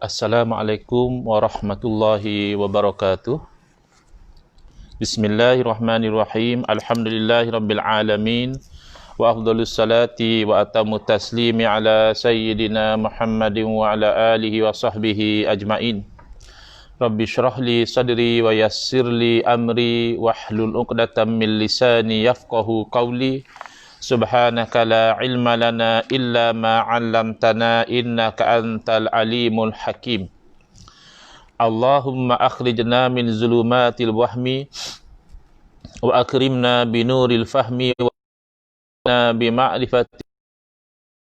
Assalamualaikum warahmatullahi wabarakatuh. Bismillahirrahmanirrahim. Alhamdulillahirabbil alamin. Wa afdhalus salati wa atamu taslimi ala sayyidina Muhammadin wa ala alihi wa sahbihi ajmain. Rabbi shrah li sadri wa yassir li amri wahlul 'uqdatam min lisani yafqahu qawli. Subhanaka la ilma lana illa ma 'allamtana innaka antal alimul hakim. Allahumma akhrijna min zulumatil wahmi wa akrimna binuril fahmi wa bi ma'rifati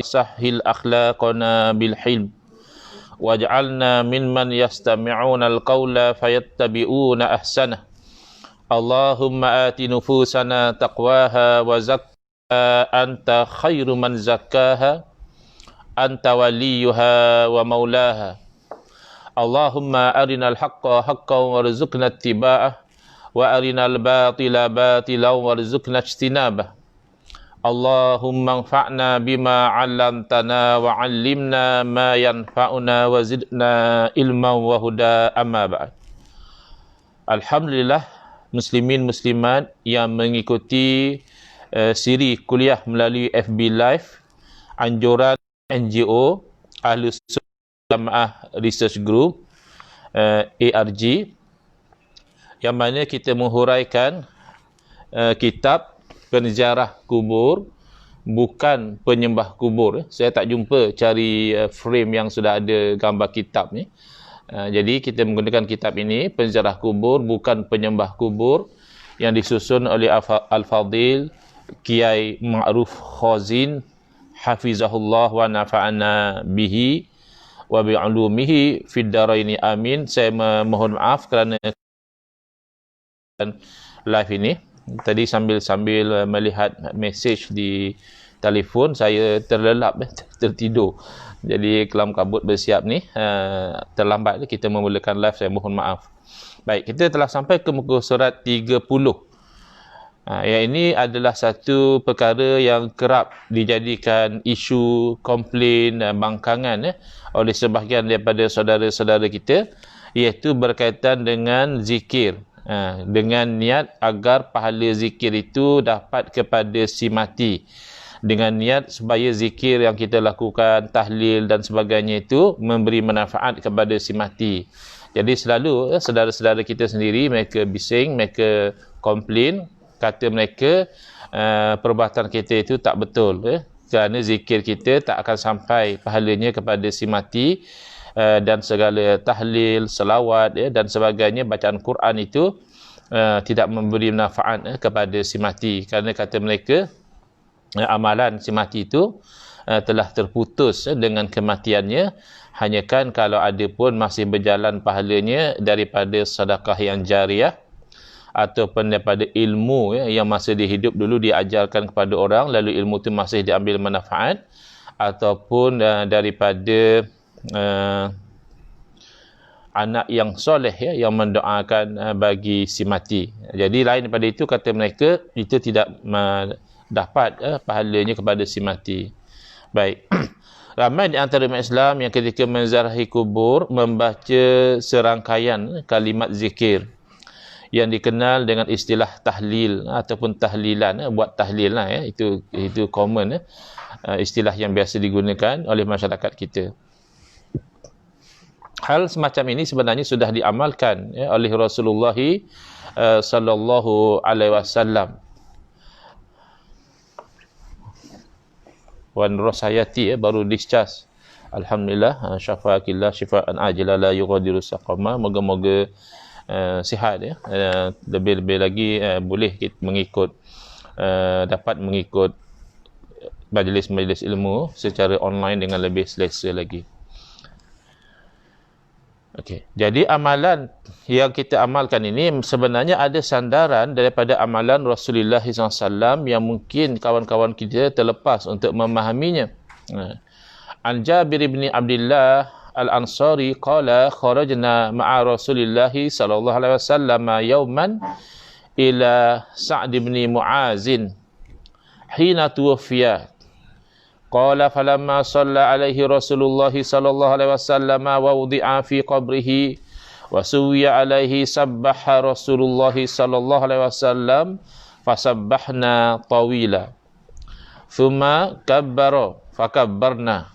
sahhil akhlaqana bil hilm waj'alna mimman yastami'una al-qawla fayattabi'una ahsanah. Allahumma ati nufusana taqwaha wa anta khairu man zakkaha anta waliyuha wa maulaha. Allahumma arinal haqqa haqqan warzuqna ittiba'ah wa arinal batila batilan warzuqna ijtinabah. Allahumma anfa'na bima 'allamtana wa 'allimna ma yanfa'una wa zidna ilman wa huda, amma ba'd. Alhamdulillah, muslimin muslimat yang mengikuti siri kuliah melalui FB Live anjuran NGO Ahlus Jamaah Research Group ARG, yang mana kita menghuraikan kitab penziarah kubur, bukan penyembah kubur. Saya tak jumpa cari frame yang sudah ada gambar kitab ni. Jadi kita menggunakan kitab ini, penziarah kubur bukan penyembah kubur, yang disusun oleh Al-Fadil Kiai Ma'ruf Khazin hafizahullah wa nafa'ana bihi wa bi'ulumihi fid daraini amin. Saya mohon maaf kerana live ini tadi sambil melihat mesej di telefon, saya terlelap, tertidur. Jadi kelam kabut bersiap ni terlambat kita memulakan live, saya mohon maaf. Baik, kita telah sampai ke muka surat 30. Yang ini adalah satu perkara yang kerap dijadikan isu komplain bangkangan oleh sebahagian daripada saudara-saudara kita, iaitu berkaitan dengan zikir, dengan niat agar pahala zikir itu dapat kepada si mati, dengan niat supaya zikir yang kita lakukan, tahlil dan sebagainya itu memberi manfaat kepada si mati. Jadi selalu saudara-saudara kita sendiri, mereka bising, mereka komplain, kata mereka perbuatan kita itu tak betul, kerana zikir kita tak akan sampai pahalanya kepada si mati, dan segala tahlil, selawat dan sebagainya, bacaan Quran itu tidak memberi manfaat kepada si mati, kerana kata mereka amalan si mati itu telah terputus dengan kematiannya. Hanya kan kalau ada pun masih berjalan pahalanya daripada sedekah yang jariah, ataupun daripada ilmu yang masa dia hidup dulu diajarkan kepada orang, lalu ilmu itu masih diambil manfaat, ataupun daripada anak yang soleh yang mendoakan bagi si mati. Jadi lain daripada itu, kata mereka, itu tidak dapat pahalanya kepada si mati. Baik. Ramai di antara umat Islam yang ketika menziarahi kubur membaca serangkaian kalimat zikir yang dikenal dengan istilah tahlil ataupun tahlilan, buat tahlil lah, itu common, istilah yang biasa digunakan oleh masyarakat kita. Hal semacam ini sebenarnya sudah diamalkan oleh Rasulullah sallallahu alaihi wasallam. Wan Rosayati baru discharge, alhamdulillah, syafaqillah syifaan ajila la yughadiru saqama. Moga-moga sihat, lebih-lebih lagi boleh kita mengikut, dapat mengikut majlis-majlis ilmu secara online dengan lebih selesa lagi. Okey, jadi amalan yang kita amalkan ini sebenarnya ada sandaran daripada amalan Rasulullah SAW yang mungkin kawan-kawan kita terlepas untuk memahaminya. An Jabir bin Abdullah Al-Ansari qala kharajna ma'a Rasulillah sallallahu alaihi wasallam yawman ila Sa'd bin Mu'azin hina tuwfiya qala falamma shalla alaihi Rasulullah sallallahu alaihi wasallam wa wudi'a fi qabrihi wa suwiya alaihi sabbaha Rasulullah sallallahu alaihi wasallam fasabbahna tawila thumma kabbara fakabbarna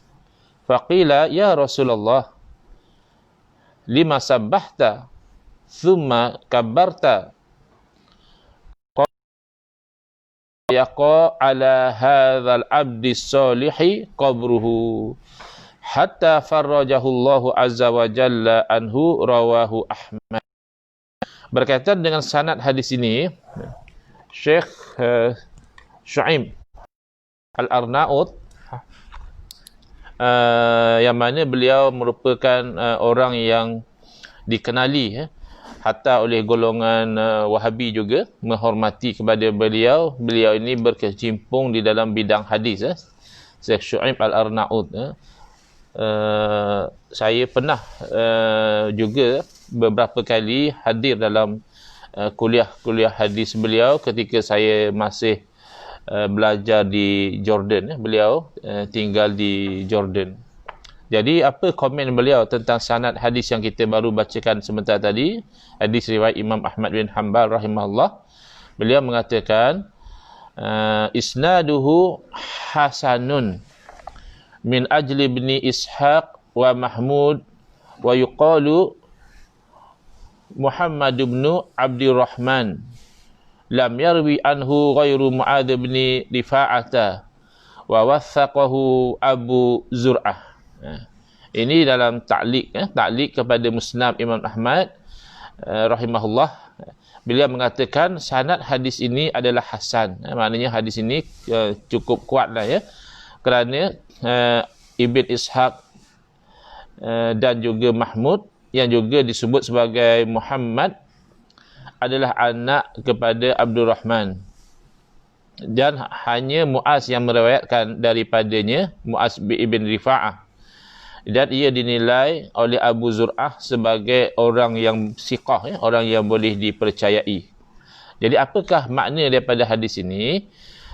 faqila ya Rasulullah lima sabbahta thumma kabbarta yaqa ala hadzal abdi sholihi qabruhu hatta farrajahu Allah azza wa jalla anhu rawahu Ahmad. Berkaitan dengan sanad hadis ini, Syekh Syu'aib Al-Arnaut yang mana beliau merupakan orang yang dikenali hatta oleh golongan Wahabi juga menghormati kepada beliau. Beliau ini berkecimpung di dalam bidang hadis. Syekh Syu'aib Al-Arnaut. Saya pernah juga beberapa kali hadir dalam kuliah-kuliah hadis beliau ketika saya masih belajar di Jordan. Beliau tinggal di Jordan. Jadi apa komen beliau tentang sanad hadis yang kita baru bacakan sebentar tadi, hadis riwayat Imam Ahmad bin Hanbal rahimahullah. Beliau mengatakan isnaduhu hasanun min ajli ibni Ishaq wa Mahmud wa yuqalu Muhammad ibn Abdurrahman lam yarwi anhu ghairu Mu'adz bin Rifa'ata wa wathaqahu Abu Zur'ah. Ini dalam ta'liq kepada Musnad Imam Ahmad rahimahullah. Beliau mengatakan sanad hadis ini adalah hasan. Maknanya hadis ini cukup kuatlah ya. Kerana Ibn Ishaq dan juga Mahmud yang juga disebut sebagai Muhammad adalah anak kepada Abdul Rahman. Dan hanya Mu'az yang meriwayatkan daripadanya, Mu'az ibn Rifa'ah. Dan ia dinilai oleh Abu Zur'ah sebagai orang yang siqah, orang yang boleh dipercayai. Jadi apakah makna daripada hadis ini?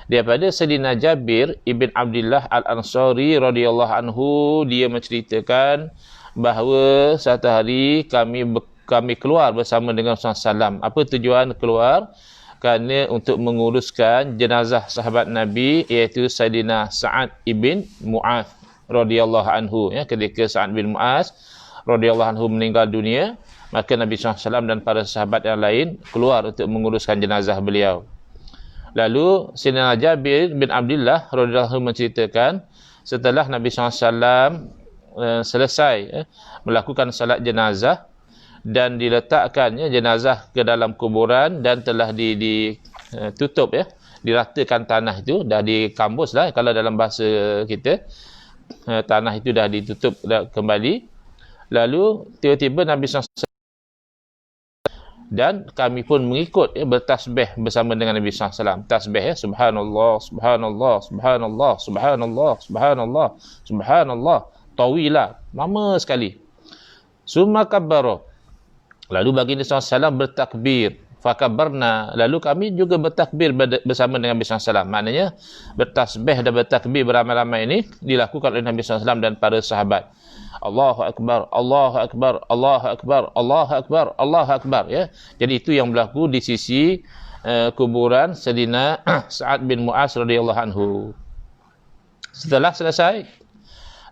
Daripada Sayyidina Jabir ibn Abdullah Al-Ansari radhiyallahu anhu, dia menceritakan bahawa satu hari kami keluar bersama dengan Rasulullah SAW. Apa tujuan keluar? Kerana untuk menguruskan jenazah sahabat Nabi, iaitu Sayyidina Sa'ad ibn Mu'adz radhiyallahu anhu. Ketika Sa'ad bin Mu'adz radhiyallahu anhu meninggal dunia, maka Nabi SAW dan para sahabat yang lain keluar untuk menguruskan jenazah beliau. Lalu Sayyidina Jabir bin Abdullah radhiyallahu anhu menceritakan, setelah Nabi SAW selesai melakukan salat jenazah dan diletakkannya jenazah ke dalam kuburan dan telah ditutup diratakan tanah itu, dah dikambus lah kalau dalam bahasa kita, tanah itu dah ditutup kembali. Lalu tiba-tiba Nabi SAW dan kami pun mengikut bertasbih bersama dengan Nabi SAW. Tasbih subhanallah, subhanallah, subhanallah, subhanallah, subhanallah, subhanallah, tawilah, lama sekali. Summa kabbara, lalu baginda SAW bertakbir, fakabbarna, lalu kami juga bertakbir bersama dengan Nabi SAW. Maknanya bertasbih dan bertakbir beramai-ramai ini dilakukan oleh Nabi SAW dan para sahabat. Allahu Akbar, Allahu Akbar, Allahu Akbar, Allahu Akbar, Allahu Akbar. Jadi itu yang berlaku di sisi kuburan Sayyidina Sa'ad bin Mu'adz radhiyallahu anhu. Setelah selesai,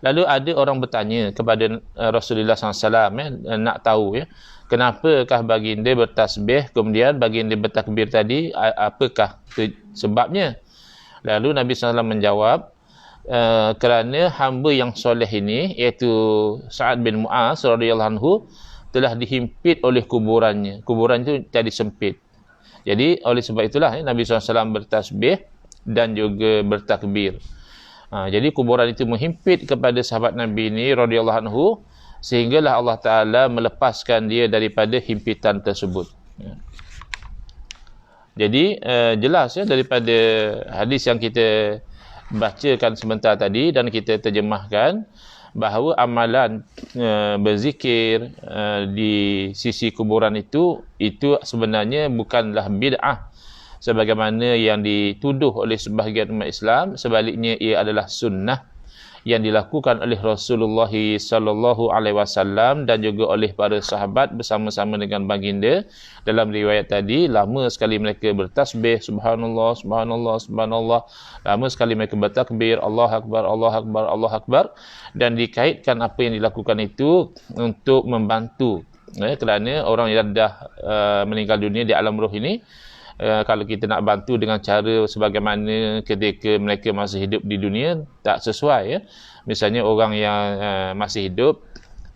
lalu ada orang bertanya kepada Rasulullah SAW, nak tahu kenapakah baginda bertasbih, kemudian baginda bertakbir tadi, apakah sebabnya? Lalu Nabi SAW menjawab, kerana hamba yang soleh ini, iaitu Sa'ad bin Mu'adz radhiyallahu anhu, telah dihimpit oleh kuburannya. Kuburan itu jadi sempit. Jadi oleh sebab itulah Nabi SAW bertasbih dan juga bertakbir. Jadi kuburan itu menghimpit kepada sahabat Nabi ini radhiyallahu anhu, sehinggalah Allah Ta'ala melepaskan dia daripada himpitan tersebut. Jadi jelas daripada hadis yang kita bacakan sebentar tadi dan kita terjemahkan, bahawa amalan berzikir di sisi kuburan itu sebenarnya bukanlah bid'ah, sebagaimana yang dituduh oleh sebahagian umat Islam. Sebaliknya ia adalah sunnah yang dilakukan oleh Rasulullah sallallahu alaihi wasallam dan juga oleh para sahabat bersama-sama dengan baginda. Dalam riwayat tadi, lama sekali mereka bertasbih, subhanallah, subhanallah, subhanallah. Lama sekali mereka bertakbir, Allahu akbar, Allahu akbar, Allahu akbar, dan dikaitkan apa yang dilakukan itu untuk membantu kerana orang yang dah meninggal dunia di alam roh ini, kalau kita nak bantu dengan cara sebagaimana ketika mereka masih hidup di dunia, tak sesuai ya. Misalnya orang yang masih hidup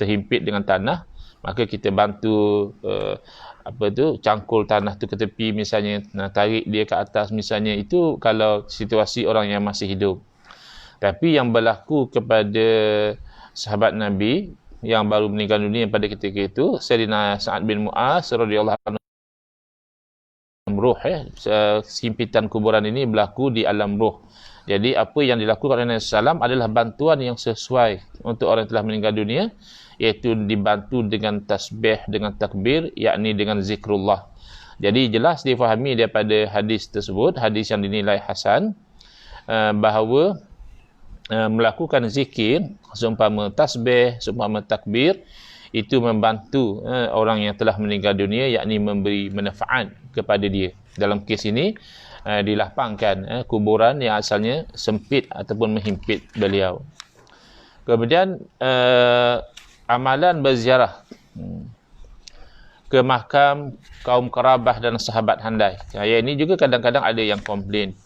terhimpit dengan tanah, maka kita bantu cangkul tanah tu ke tepi misalnya, tarik dia ke atas misalnya. Itu kalau situasi orang yang masih hidup. Tapi yang berlaku kepada sahabat Nabi yang baru meninggal dunia pada ketika itu, Sayyidina Sa'ad bin Mu'az radhiyallahu anhu, roh himpitan kuburan ini berlaku di alam roh. Jadi apa yang dilakukan oleh Nabi SAW adalah bantuan yang sesuai untuk orang yang telah meninggal dunia, iaitu dibantu dengan tasbih, dengan takbir, yakni dengan zikrullah. Jadi jelas difahami daripada hadis tersebut, hadis yang dinilai hasan, bahawa melakukan zikir seumpama tasbih, seumpama takbir, itu membantu orang yang telah meninggal dunia, yakni memberi manfaat kepada dia. Dalam kes ini dilapangkan kuburan yang asalnya sempit ataupun menghimpit beliau. Kemudian amalan berziarah ke makam kaum kerabah dan sahabat handai. Yang ini juga kadang-kadang ada yang komplain.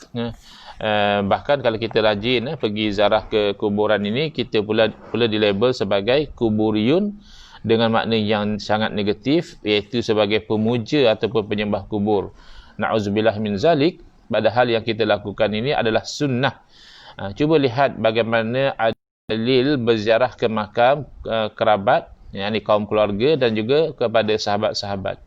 Bahkan kalau kita rajin pergi ziarah ke kuburan ini, kita pula dilabel sebagai kuburiyun dengan makna yang sangat negatif, iaitu sebagai pemuja ataupun penyembah kubur. Na'udzubillah min zalik. Padahal yang kita lakukan ini adalah sunnah. Cuba lihat bagaimana dalil berziarah ke makam kerabat, yakni kaum keluarga, dan juga kepada sahabat-sahabat.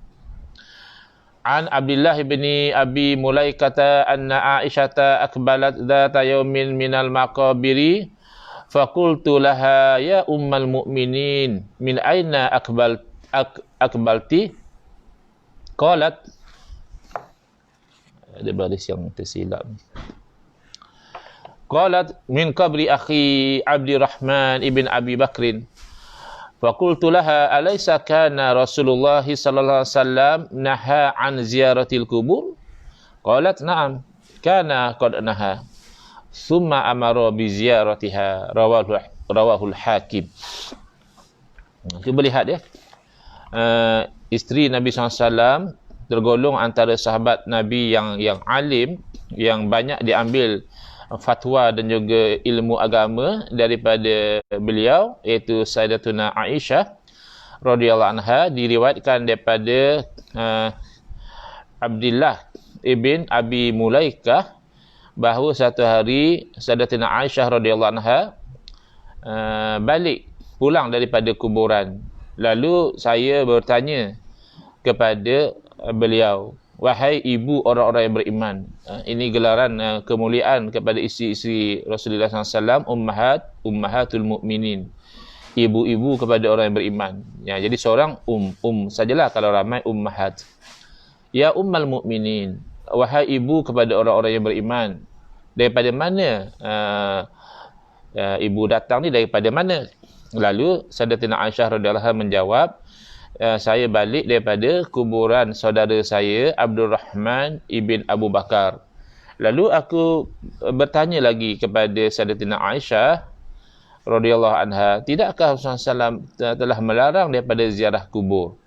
An Abdullah bin Abi Mulaikata anna Aisyata akbalat dhata yawmin minal maqabiri faqultu laha ya ummal mu'minin min aina akbalti. Qalat, ada baris yang tersilap. Qalat min qabri akhi Abdurrahman ibn Abi Bakrin. Faqultu laha alaysa kana Rasulullah sallallahu alaihi wasallam naha an ziyaratil kubur? Qalat na'am, kana qad naha. Thumma amara bi ziyaratiha, rawahul Hakim. Cuba lihat ya. Isteri Nabi SAW tergolong antara sahabat Nabi yang alim, yang banyak diambil fatwa dan juga ilmu agama daripada beliau, iaitu Sayyidatuna Aisyah radhiyallahu anha. Diriwayatkan daripada Abdullah ibn Abi Mulaikah bahawa satu hari Sayyidatuna Aisyah radhiyallahu anha balik pulang daripada kuburan. Lalu saya bertanya kepada beliau, wahai ibu orang-orang yang beriman. Ini gelaran kemuliaan kepada isteri-isteri Rasulullah SAW, ummahatul mu'minin, ibu-ibu kepada orang yang beriman. Ya, jadi seorang sajalah, kalau ramai ummahat. Ya ummal mu'minin, wahai ibu kepada orang-orang yang beriman. Daripada mana ibu datang ni, daripada mana? Lalu Sayyidatina Aisyah radhiyallahu anha menjawab, saya balik daripada kuburan saudara saya Abdurrahman ibn Abu Bakar. Lalu aku bertanya lagi kepada Sayyidatina Aisyah radhiyallahu anha, tidakkah Rasulullah SAW telah melarang daripada ziarah kubur?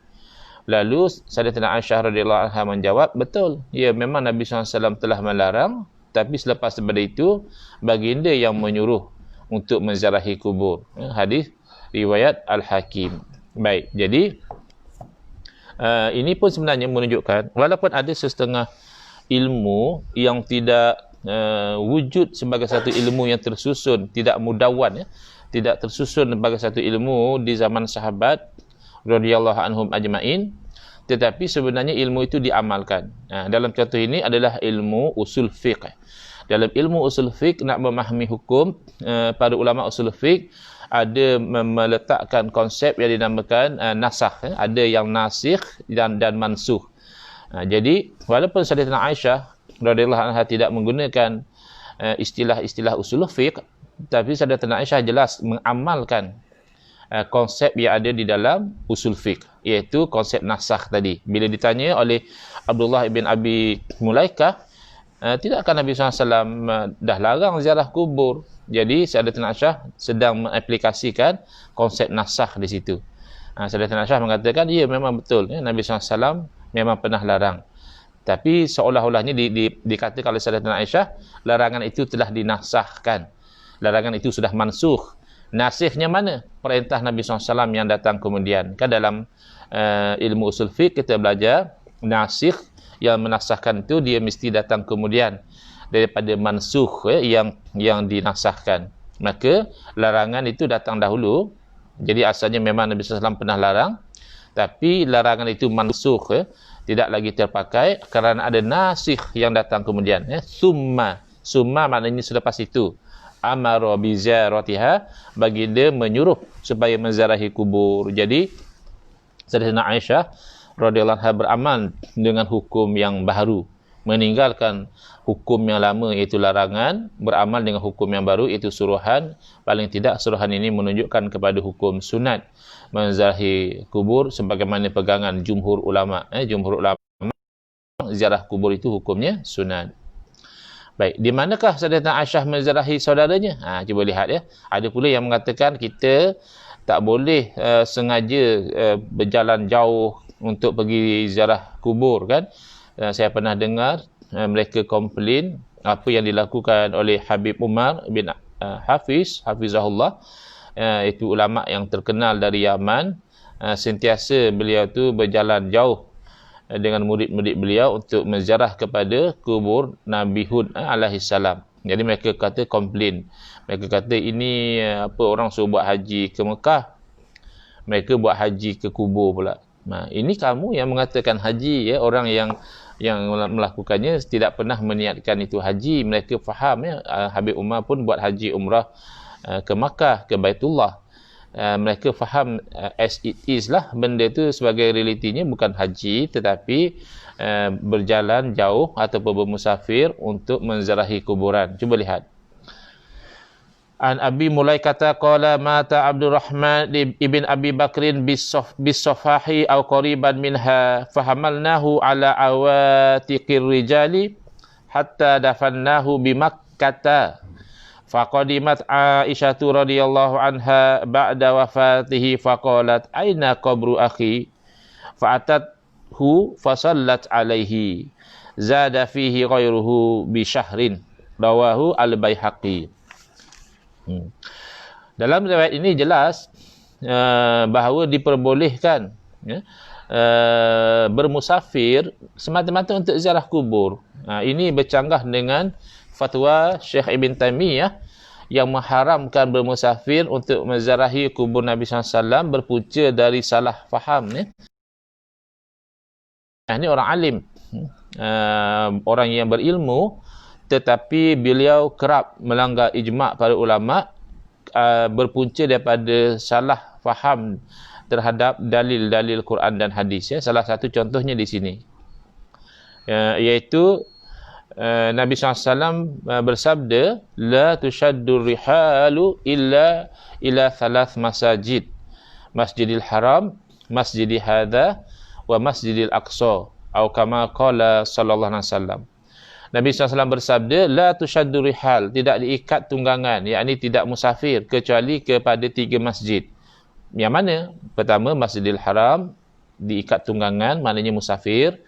Lalu Sayyidatina Aisyah radhiyallahu anha menjawab, betul, ya, memang Nabi SAW telah melarang, tapi selepas daripada itu baginda yang menyuruh untuk menziarahi kubur. Hadis riwayat Al-Hakim. Baik, jadi ini pun sebenarnya menunjukkan, walaupun ada setengah ilmu yang tidak wujud sebagai satu ilmu yang tersusun, tidak mudawan, tidak tersusun sebagai satu ilmu di zaman sahabat radhiyallahu anhum ajmain, tetapi sebenarnya ilmu itu diamalkan. Dalam contoh ini adalah ilmu usul fiqh. Dalam ilmu usul fiqh, nak memahami hukum, para ulama usul fiqh ada meletakkan konsep yang dinamakan nasakh. Ada yang nasikh dan mansukh. Jadi walaupun Sayyidatina Aisyah radhiyallahu anha tidak menggunakan istilah-istilah usul fiqh, tapi Sayyidatina Aisyah jelas mengamalkan konsep yang ada di dalam usul fiqh, iaitu konsep nasakh tadi. Bila ditanya oleh Abdullah ibn Abi Mulaikah, tidakkah Nabi SAW dah larang ziarah kubur? Jadi Sayyidatina Aisyah sedang mengaplikasikan konsep nasakh di situ. Sayyidatina Aisyah mengatakan, ya memang betul, Nabi SAW memang pernah larang. Tapi seolah-olahnya dikatakan oleh Sayyidatina Aisyah, larangan itu telah dinasahkan. Larangan itu sudah mansukh. Nasikhnya mana? Perintah Nabi SAW yang datang kemudian. Kan dalam ilmu usul fiqh kita belajar, nasikh yang menasahkan itu dia mesti datang kemudian daripada mansukh yang dinasahkan. Maka larangan itu datang dahulu. Jadi asalnya memang Nabi SAW pernah larang, tapi larangan itu mansukh, tidak lagi terpakai kerana ada nasikh yang datang kemudian. Summa maknanya selepas itu. Amara bi ziyaratiha, baginda menyuruh supaya menziarahi kubur. Jadi Sayyidatina Aisyah radhiyallahu anha beramal dengan hukum yang baru, meninggalkan hukum yang lama iaitu larangan, beramal dengan hukum yang baru iaitu suruhan. Paling tidak suruhan ini menunjukkan kepada hukum sunat menziarahi kubur sebagaimana pegangan jumhur ulama. Jumhur ulama ziarah kubur itu hukumnya sunat. Baik, di manakah Sayyidatina Aisyah menziarahi saudaranya? Cuba lihat ya. Ada pula yang mengatakan kita tak boleh sengaja berjalan jauh untuk pergi ziarah kubur kan. Saya pernah dengar mereka komplain apa yang dilakukan oleh Habib Umar bin Hafizahullah, itu ulama yang terkenal dari Yaman. Sentiasa beliau tu berjalan jauh dengan murid-murid beliau untuk menziarah kepada kubur Nabi Hud alaihi salam. Jadi mereka kata komplain. Mereka kata ini orang suruh buat haji ke Mekah, mereka buat haji ke kubur pula. Ini kamu yang mengatakan haji, ya. Orang yang melakukannya tidak pernah meniatkan itu haji. Mereka faham, ya. Habib Umar pun buat haji umrah ke Makkah, ke Baitullah. Mereka faham as it is lah, benda itu sebagai realitinya bukan haji, tetapi berjalan jauh ataupun bermusafir untuk menziarahi kuburan. Cuba lihat. An Abi Mulaikata qala mata Abdurrahman ibn Abi Bakrin bis-Safahi aw qariban minha fahamalnahu ala awatiqir rijali hatta dafannahu bi Makkah. Faqadimat Aisyah radhiyallahu anha ba'da wafatihi faqalat aina qabru akhi fa'atathu fasallat alaihi zada fihi ghairuhu bi syahrin, rawahu al-Baihaqi. Dalam riwayat ini jelas bahawa diperbolehkan bermusafir semata-mata untuk ziarah kubur. Ini bercanggah dengan fatwa Syekh Ibn Taimiyah yang mengharamkan bermusafir untuk menziarahi kubur Nabi SAW berpunca dari salah faham. Ini orang alim, orang yang berilmu, tetapi beliau kerap melanggar ijma' para ulama berpunca daripada salah faham terhadap dalil-dalil Quran dan hadis. Salah satu contohnya di sini, iaitu Nabi SAW bersabda, la tushaddu rihalu illa ila thalath masajid, Masjidil Haram, Masjidil Hadha, wa Masjidil Aqsa, atau kama qala sallallahu alaihi wasallam. Nabi SAW bersabda, la tushaddu rihal, tidak diikat tunggangan, yakni tidak musafir kecuali kepada 3 masjid. Yang mana? Pertama, Masjidil Haram diikat tunggangan, maknanya musafir.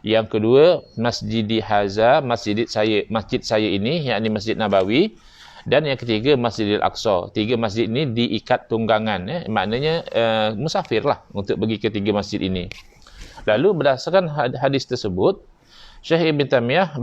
Yang kedua, Masjidi Haza, masjid saya ini, yakni Masjid Nabawi. Dan yang ketiga, Masjidil Aqsa. 3 masjid ini diikat tunggangan, maknanya musafir lah untuk pergi ke 3 masjid ini. Lalu berdasarkan hadis tersebut, Syekh Ibn Taimiyah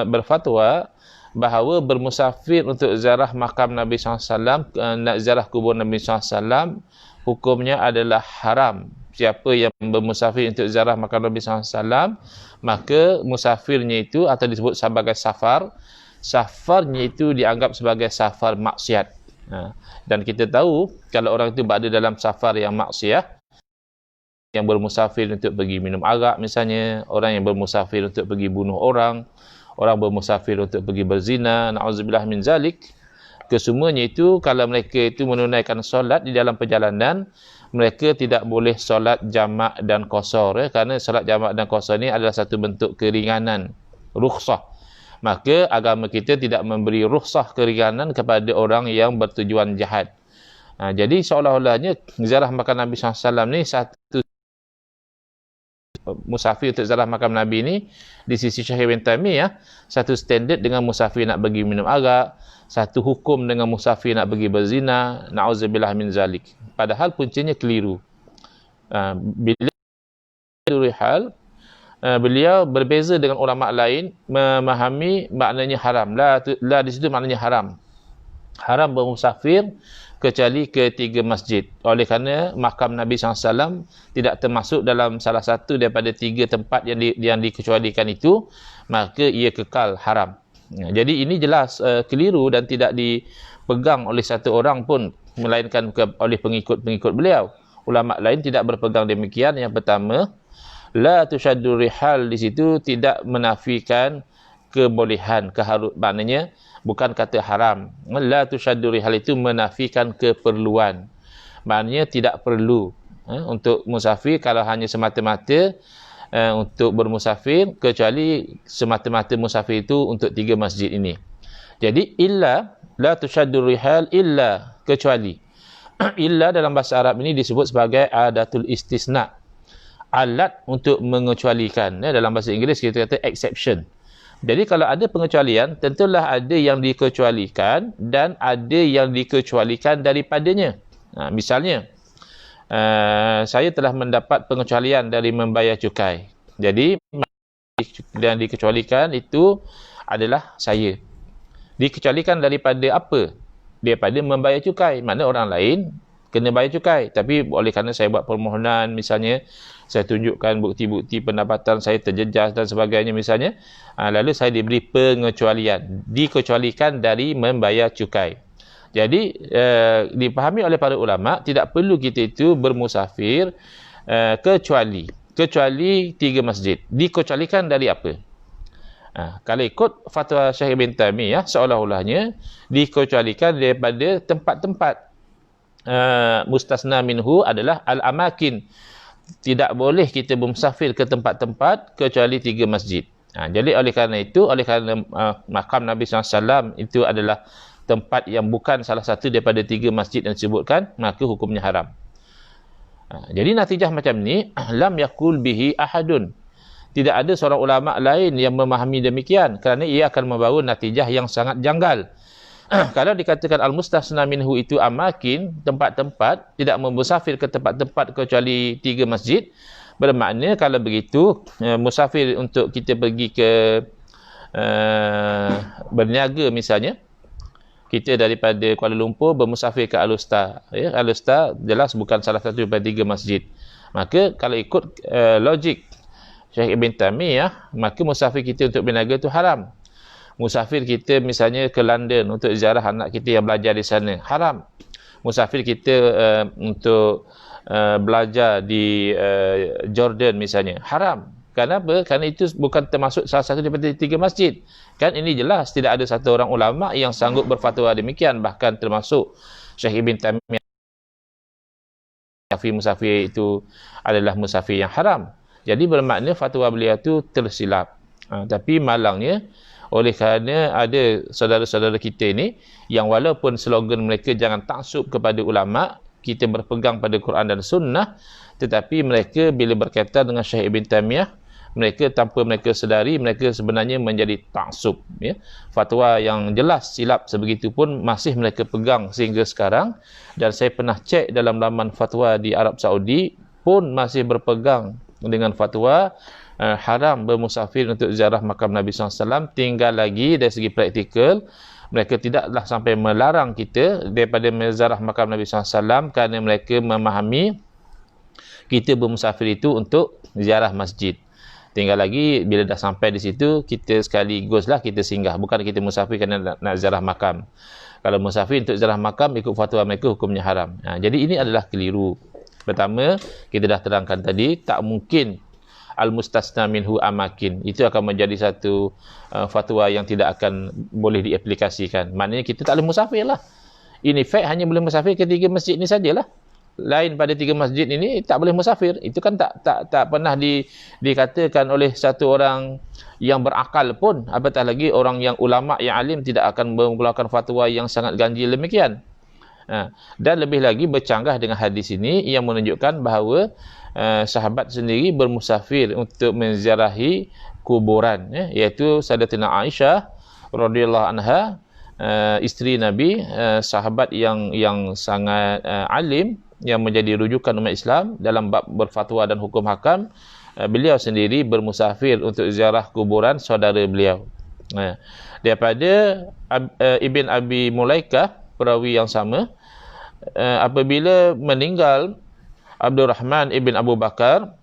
berfatwa bahawa bermusafir untuk ziarah makam Nabi SAW, ziarah kubur Nabi SAW, hukumnya adalah haram. Siapa yang bermusafir untuk ziarah makam Nabi SAW, maka musafirnya itu atau disebut sebagai safar, safarnya itu dianggap sebagai safar maksiat. Dan kita tahu, kalau orang itu berada dalam safar yang maksiat, yang bermusafir untuk pergi minum arak misalnya, orang yang bermusafir untuk pergi bunuh orang, orang bermusafir untuk pergi berzina, na'udzubillah min zalik. Kesemuanya itu kalau mereka itu menunaikan solat di dalam perjalanan, mereka tidak boleh solat jamak dan qasar, kerana solat jamak dan qasar ni adalah satu bentuk keringanan, rukhsah. Maka agama kita tidak memberi rukhsah keringanan kepada orang yang bertujuan jahat. Jadi seolah-olahnya ziarah makam Nabi SAW ni satu musafir untuk ziarah makam Nabi ni di sisi Syekh Ibn Taimiyah satu standard dengan musafir nak pergi minum arak, satu hukum dengan musafir nak pergi berzina, na'udzubillah min zalik. Padahal puncanya keliru. Bila rihal, beliau berbeza dengan ulama lain memahami maknanya haram. La di situ maknanya haram. Haram bermusafir kecuali ke 3 masjid. Oleh kerana makam Nabi SAW tidak termasuk dalam salah satu daripada 3 tempat yang dikecualikan itu, maka ia kekal haram. Jadi ini jelas keliru dan tidak dipegang oleh satu orang pun, melainkan oleh pengikut-pengikut beliau. Ulama lain tidak berpegang demikian. Yang pertama, la tushaddu rihal di situ tidak menafikan kebolehan, maknanya bukan kata haram. La tushaddu rihal itu menafikan keperluan. Maknanya tidak perlu untuk musafir kalau hanya semata-mata untuk bermusafir, kecuali semata-mata musafir itu untuk 3 masjid ini. Jadi illa, la tushaddu rihal illa, kecuali. Illa dalam bahasa Arab ini disebut sebagai adatul istisna, alat untuk mengecualikan. Dalam bahasa Inggeris kita kata exception. Jadi kalau ada pengecualian, tentulah ada yang dikecualikan dan ada yang dikecualikan daripadanya. Misalnya, saya telah mendapat pengecualian dari membayar cukai. Jadi, yang dikecualikan itu adalah saya. Dikecualikan daripada apa? Daripada membayar cukai. Mana orang lain kena bayar cukai. Tapi oleh kerana saya buat permohonan, misalnya, saya tunjukkan bukti-bukti pendapatan saya terjejas dan sebagainya misalnya, lalu saya diberi pengecualian, dikecualikan dari membayar cukai. Jadi dipahami oleh para ulama, tidak perlu kita itu bermusafir kecuali 3 masjid. Dikecualikan dari apa? Kalau ikut fatwa Syekh Ibn Taimiyah, seolah-olahnya dikecualikan daripada tempat-tempat. Mustasna minhu adalah al-amakin. Tidak boleh kita bermusafir ke tempat-tempat kecuali 3 masjid. Jadi oleh kerana itu, oleh kerana makam Nabi SAW itu adalah tempat yang bukan salah satu daripada 3 masjid yang disebutkan, maka hukumnya haram. Jadi natijah macam ni, lam yakul bihi ahadun. Tidak ada seorang ulama lain yang memahami demikian, kerana ia akan membawa natijah yang sangat janggal. Kalau dikatakan al-mustasna minhu itu amakin, tempat-tempat, tidak membusafir ke tempat-tempat kecuali 3 masjid, bermakna kalau begitu, musafir untuk kita pergi ke berniaga misalnya, kita daripada Kuala Lumpur bermusafir ke Al-Usta. Al-Usta jelas bukan salah satu daripada 3 masjid. Maka kalau ikut logik Syekh Ibn Taimiyah, maka musafir kita untuk berniaga itu haram. Musafir kita misalnya ke London untuk ziarah anak kita yang belajar di sana, haram. Musafir kita untuk belajar di Jordan misalnya, haram. Kenapa? Kerana itu bukan termasuk salah satu daripada 3 masjid. Kan ini jelas tidak ada satu orang ulama yang sanggup berfatwa demikian, bahkan termasuk Syekh Ibn Taimiyah. Musafir itu adalah musafir yang haram. Jadi bermakna fatwa beliau itu tersilap. Tapi malangnya, oleh kerana ada saudara-saudara kita ini yang walaupun slogan mereka jangan taksub kepada ulama, kita berpegang pada Quran dan Sunnah, tetapi mereka bila berkaitan dengan Syekh Ibn Taimiyah, mereka tanpa mereka sedari, mereka sebenarnya menjadi taksub. Fatwa yang jelas silap sebegitu pun masih mereka pegang sehingga sekarang. Dan saya pernah cek dalam laman fatwa di Arab Saudi pun masih berpegang dengan fatwa haram bermusafir untuk ziarah makam Nabi SAW. Tinggal lagi dari segi praktikal, mereka tidaklah sampai melarang kita daripada menziarah makam Nabi SAW, kerana mereka memahami kita bermusafir itu untuk ziarah masjid. Tinggal lagi bila dah sampai di situ, kita sekaliguslah kita singgah, bukan kita musafir kerana nak ziarah makam. Kalau musafir untuk ziarah makam ikut fatwa mereka, hukumnya haram. Jadi ini adalah keliru. Pertama, kita dah terangkan tadi, tak mungkin al-mustasna minhu amakin. Itu akan menjadi satu fatwa yang tidak akan boleh diaplikasikan. Maknanya kita tak boleh musafir lah. In effect hanya boleh musafir ke 3 masjid ni sajalah. Lain pada 3 masjid ini tak boleh musafir. Itu kan tak pernah dikatakan oleh satu orang yang berakal pun, apatah lagi orang yang ulama yang alim tidak akan mengeluarkan fatwa yang sangat ganjil demikian. Dan lebih lagi bercanggah dengan hadis ini yang menunjukkan bahawa sahabat sendiri bermusafir untuk menziarahi kuburan, iaitu Sayyidatina Aisyah radhiyallahu anha, isteri Nabi, sahabat yang sangat alim, yang menjadi rujukan umat Islam dalam bab berfatwa dan hukum hakam. Beliau sendiri bermusafir untuk ziarah kuburan saudara beliau. Daripada Ibn Abi Mulaikah, perawi yang sama, apabila meninggal Abdul Rahman Ibn Abu Bakar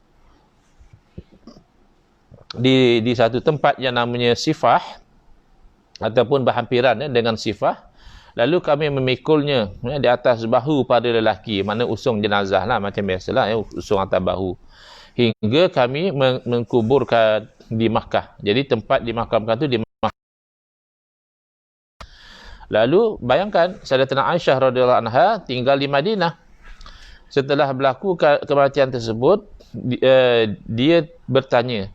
di satu tempat yang namanya Sifah, ataupun berhampiran dengan Sifah, lalu kami memikulnya di atas bahu pada lelaki, mana usung jenazah lah, macam biasalah, usung atas bahu, hingga kami mengkuburkan di Makkah. Jadi tempat dimakamkan tu di Makkah. Lalu bayangkan Sayyidatina Aisyah radhiyallahu anha tinggal di Madinah. Setelah berlaku kematian tersebut, dia bertanya,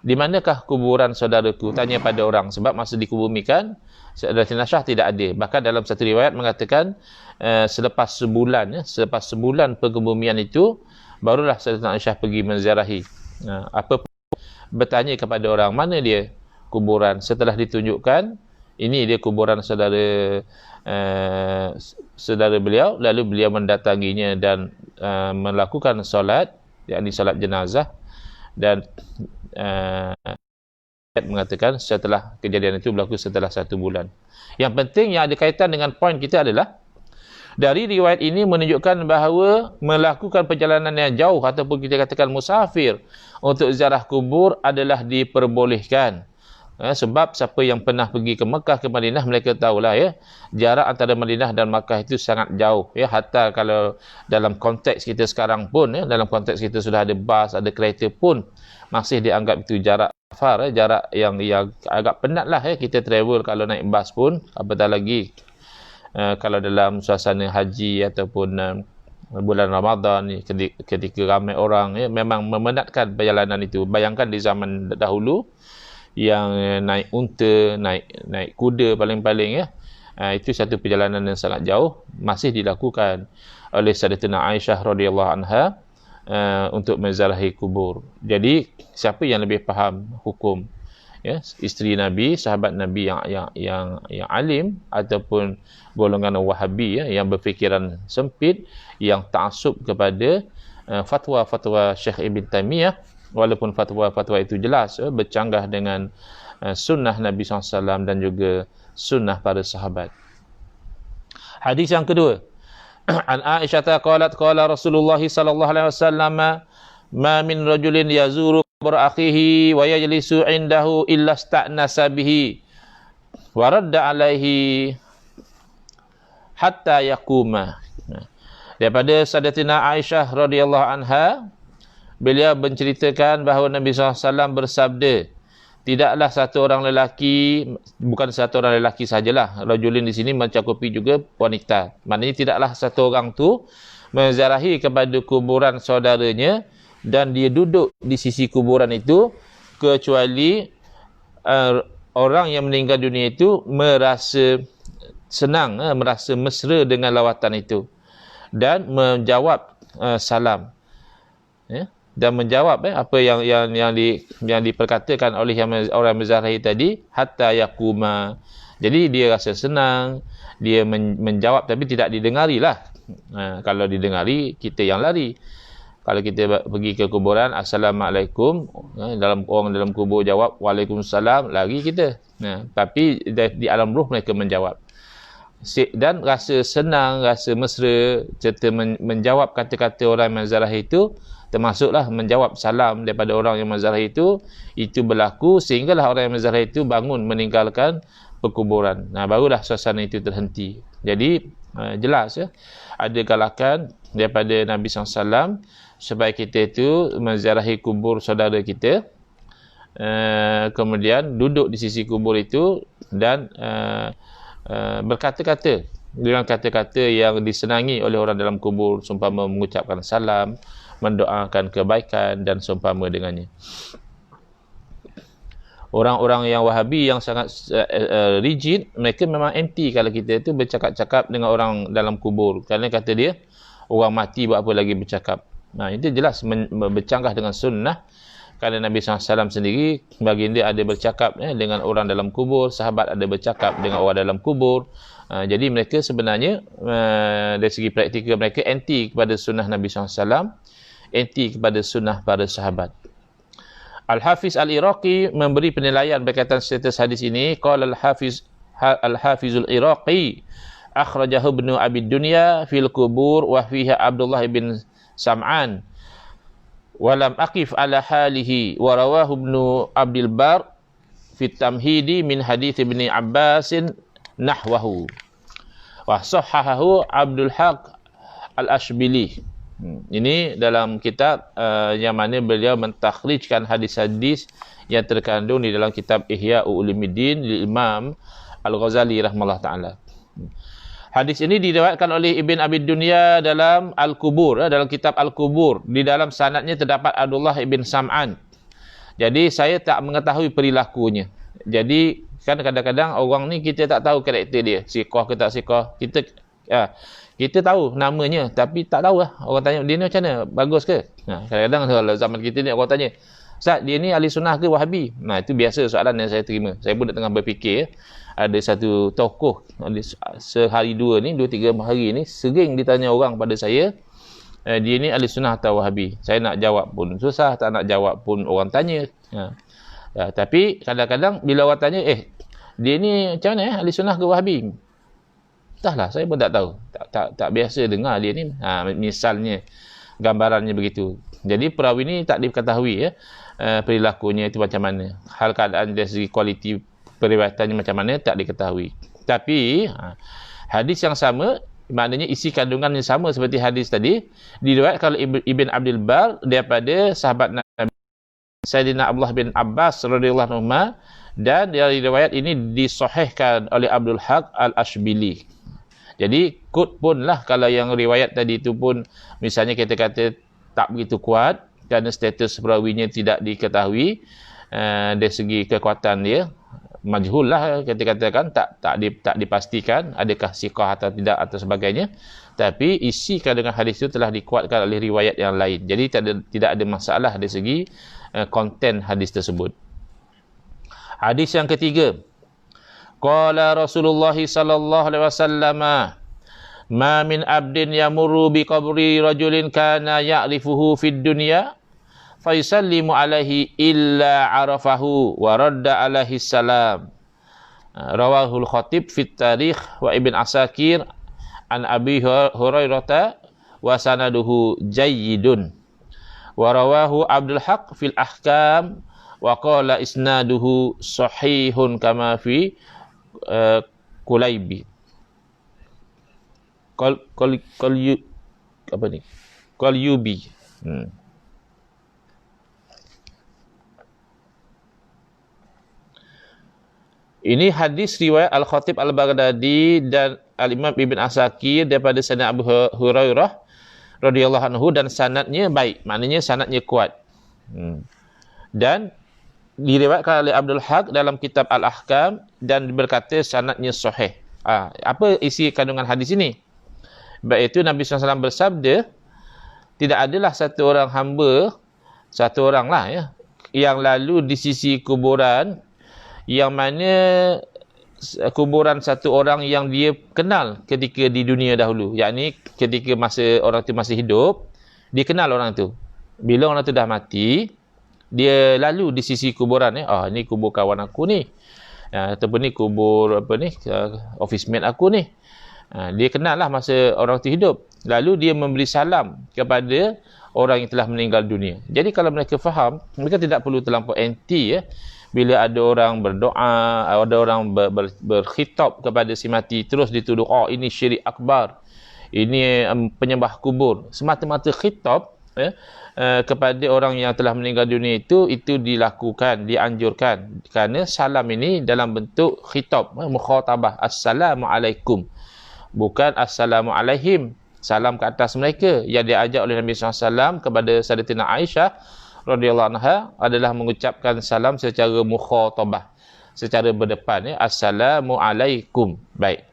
di manakah kuburan saudaraku? Tanya pada orang, sebab masa dikubumikan Sayyidatina Aisyah tidak ada. Bahkan dalam satu riwayat mengatakan selepas sebulan pengebumian itu, barulah Sayyidatina Aisyah pergi menziarahi. Bertanya kepada orang, mana dia kuburan? Setelah ditunjukkan, ini dia kuburan saudara beliau, lalu beliau mendatanginya dan melakukan solat, yakni solat jenazah, dan mengatakan setelah kejadian itu berlaku setelah 1 bulan. Yang penting yang ada kaitan dengan poin kita adalah, dari riwayat ini menunjukkan bahawa melakukan perjalanan yang jauh ataupun kita katakan musafir untuk ziarah kubur adalah diperbolehkan. Sebab siapa yang pernah pergi ke Mekah, ke Madinah, mereka tahulah jarak antara Madinah dan Mekah itu sangat jauh, hatta kalau dalam konteks kita sekarang pun, dalam konteks kita sudah ada bas, ada kereta pun, masih dianggap itu jarak far, jarak yang agak penat lah kita travel kalau naik bas pun, apatah lagi kalau dalam suasana haji ataupun bulan Ramadan ketika ramai orang, memang memenatkan perjalanan itu. Bayangkan di zaman dahulu yang naik unta, naik kuda paling-paling, itu satu perjalanan yang sangat jauh, masih dilakukan oleh Sayyidatina Aisyah radhiyallahu anha untuk menziarahi kubur. Jadi siapa yang lebih faham hukum, isteri Nabi, sahabat Nabi yang alim, ataupun golongan Wahabi yang berfikiran sempit, yang ta'assub kepada fatwa-fatwa Syekh Ibn Taimiyah, walaupun fatwa-fatwa itu jelas bercanggah dengan sunnah Nabi SAW dan juga sunnah para sahabat. Hadis yang kedua, an Aisyah qalat qala Rasulullah sallallahu alaihi wasallam, ma min rajulin yazuru qabr akhihi wa yajlisu indahu illa sta'nasa bihi wa radda alaihi hatta yaquma. Daripada Sayyidatina Aisyah radhiyallahu anha, beliau menceritakan bahawa Nabi SAW bersabda, tidaklah satu orang lelaki, bukan satu orang lelaki sajalah, rajulin di sini mencakupi juga wanita. Maknanya tidaklah satu orang tu menziarahi kepada kuburan saudaranya dan dia duduk di sisi kuburan itu, kecuali orang yang meninggal dunia itu merasa senang, merasa mesra dengan lawatan itu dan menjawab salam, dan menjawab apa yang diperkatakan oleh orang menziarahi tadi, hatta yaquma. Jadi dia rasa senang, dia menjawab, tapi tidak didengari lah. Kalau didengari, kita yang lari. Kalau kita pergi ke kuburan, Assalamualaikum, orang dalam kubur jawab Waalaikumsalam, lari kita. Tapi di alam ruh mereka menjawab, dan rasa senang, rasa mesra serta menjawab kata-kata orang menziarahi itu, termasuklah menjawab salam daripada orang yang menziarahi itu berlaku sehinggalah orang yang menziarahi itu bangun meninggalkan perkuburan. Nah, barulah suasana itu terhenti. Jadi jelas ya, ada galakan daripada Nabi SAW supaya kita itu menziarahi kubur saudara kita, kemudian duduk di sisi kubur itu dan berkata-kata dengan kata-kata yang disenangi oleh orang dalam kubur, seumpama mengucapkan salam, mendoakan kebaikan dan seumpama dengannya. Orang-orang yang Wahabi yang sangat rigid, mereka memang anti kalau kita tu bercakap-cakap dengan orang dalam kubur, kerana kata dia orang mati buat apa lagi bercakap. Nah, itu jelas bercanggah dengan sunnah, kerana Nabi SAW sendiri baginda ada bercakap dengan orang dalam kubur, sahabat ada bercakap dengan orang dalam kubur. Jadi mereka sebenarnya dari segi praktikal mereka anti kepada sunnah Nabi SAW, anti kepada sunnah para sahabat. Al-Hafiz Al-Iraqi memberi penilaian berkaitan status hadis ini. Qala Al-Hafizul Iraqi akhrajahu Ibnu Abi Dunya fil Qubur wa fiha Abdullah bin Sam'an wa lam aqif ala halihi wa rawahu Ibnu Abdul Bar fi Tamhidi min hadits Ibnu Abbas nahwahu wa sahhahahu Abdul Haq Al-Ashbili. Ini dalam kitab yang mana beliau mentakhrijkan hadis-hadis yang terkandung di dalam kitab Ihya Ulumuddin di Imam Al-Ghazali rahimahullah taala. Hadis ini diriwayatkan oleh Ibn Abi Dunya dalam Al-Qubur, dalam kitab Al-Qubur. Di dalam sanadnya terdapat Abdullah ibn Sam'an. Jadi saya tak mengetahui perilakunya. Jadi kan kadang-kadang orang ni kita tak tahu karakter dia, siqah ke tak siqah. Kita tahu namanya tapi tak tahu lah. Orang tanya dia ni macam mana, bagus ke? Kadang-kadang kalau zaman kita ni orang tanya, Ustaz, dia ni ahli sunnah ke Wahabi? Nah, itu biasa soalan yang saya terima. Saya pun tengah berfikir, ada satu tokoh sehari dua ni, 2-3 hari ni sering ditanya orang pada saya, dia ni ahli sunnah atau Wahabi. Saya nak jawab pun susah, tak nak jawab pun orang tanya. Tapi kadang-kadang bila orang tanya, dia ni macam mana ahli sunnah ke Wahabi? Entahlah, saya pun tak tahu. Tak biasa dengar dia ni. Misalnya gambarannya begitu. Jadi perawi ni tak diketahui perilakunya itu macam mana. Hal keadaan dari segi kualiti periwayatannya macam mana tak diketahui. Tapi hadis yang sama, maknanya isi kandungannya sama seperti hadis tadi, diriwayatkan oleh Ibn Abdul Bar daripada sahabat Nabi Sayyidina Abdullah bin Abbas radhiyallahu anhu, dan dari riwayat ini disahihkan oleh Abdul Haq Al-Ashbili. Jadi kod pun lah kalau yang riwayat tadi itu pun misalnya kita kata tak begitu kuat kerana status perawinya tidak diketahui, dari segi kekuatan dia majhul lah kita katakan, tak dipastikan adakah siqah atau tidak atau sebagainya, tapi isi kandungan hadis itu telah dikuatkan oleh riwayat yang lain. Jadi tidak ada masalah dari segi konten hadis tersebut. Hadis yang ketiga, qala Rasulullah sallallahu alaihi wasallam, ma min abdin yamurru bi qabri rajulin kana ya'rifuhu fid dunya fa yusallimu alaihi illa arafahu wa radda alaihi salam. Rawahul Khatib fit Tarikh wa Ibn Asakir an Abi Hurairah wa sanaduhu jayyidun. Wa rawahu Abdul Haq fil Ahkam wa qala isnaduhu sahihun kama fi Kulaybi. Qalyubi. Ini hadis riwayat Al-Khatib Al-Baghdadi dan Al-Imam Ibn Asakir daripada sanad Abu Hurairah radhiyallahu anhu, dan sanadnya baik, maknanya sanadnya kuat. Dan diriwayatkan oleh Abdul Haq dalam kitab Al-Ahkam dan berkata sanadnya sahih. Apa isi kandungan hadis ini? Baik itu Nabi SAW bersabda, tidak adalah satu orang hamba, satu orang lah ya, yang lalu di sisi kuburan yang mana kuburan satu orang yang dia kenal ketika di dunia dahulu, yakni ketika masa orang tu masih hidup, dia kenal orang tu. Bila orang tu dah mati, dia lalu di sisi kuburan ni kubur kawan aku ni, ataupun ni kubur office mate aku ni. Dia kenal lah masa orang tu hidup, lalu dia memberi salam kepada orang yang telah meninggal dunia. Jadi kalau mereka faham, mereka tidak perlu terlampau anti bila ada orang berdoa, ada orang berkhitab kepada si mati, terus dituduh, oh ini syirik akbar, ini penyembah kubur. Semata-mata khitab kepada orang yang telah meninggal dunia itu dilakukan, dianjurkan, kerana salam ini dalam bentuk khitab, mukhatabah, assalamualaikum, bukan assalamualaihim, salam ke atas mereka. Yang diajak oleh Nabi SAW kepada Sayyidatina Aisyah radhiyallahu anha adalah mengucapkan salam secara mukhatabah, secara berdepan, assalamualaikum. Baik.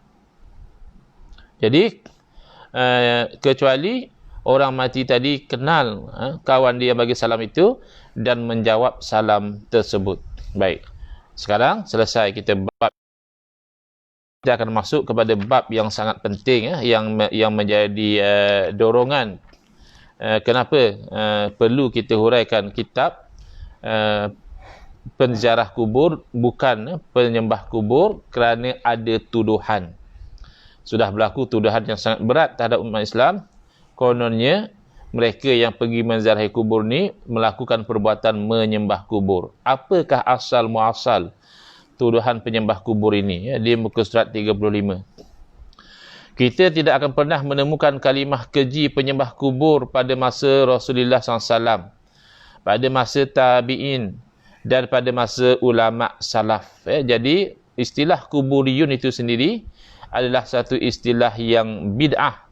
Jadi kecuali orang mati tadi kenal kawan dia bagi salam itu dan menjawab salam tersebut. Baik. Sekarang selesai kita bab, kita akan masuk kepada bab yang sangat penting yang menjadi dorongan kenapa perlu kita huraikan kitab penziarah kubur, bukan penyembah kubur, kerana ada tuduhan. Sudah berlaku tuduhan yang sangat berat terhadap umat Islam. Kononnya mereka yang pergi menziarahi kubur ni melakukan perbuatan menyembah kubur. Apakah asal muasal tuduhan penyembah kubur ini? Di muka surat 35. Kita tidak akan pernah menemukan kalimah keji penyembah kubur pada masa Rasulullah SAW, pada masa tabi'in dan pada masa ulama salaf. Jadi istilah kuburiyun itu sendiri adalah satu istilah yang bid'ah,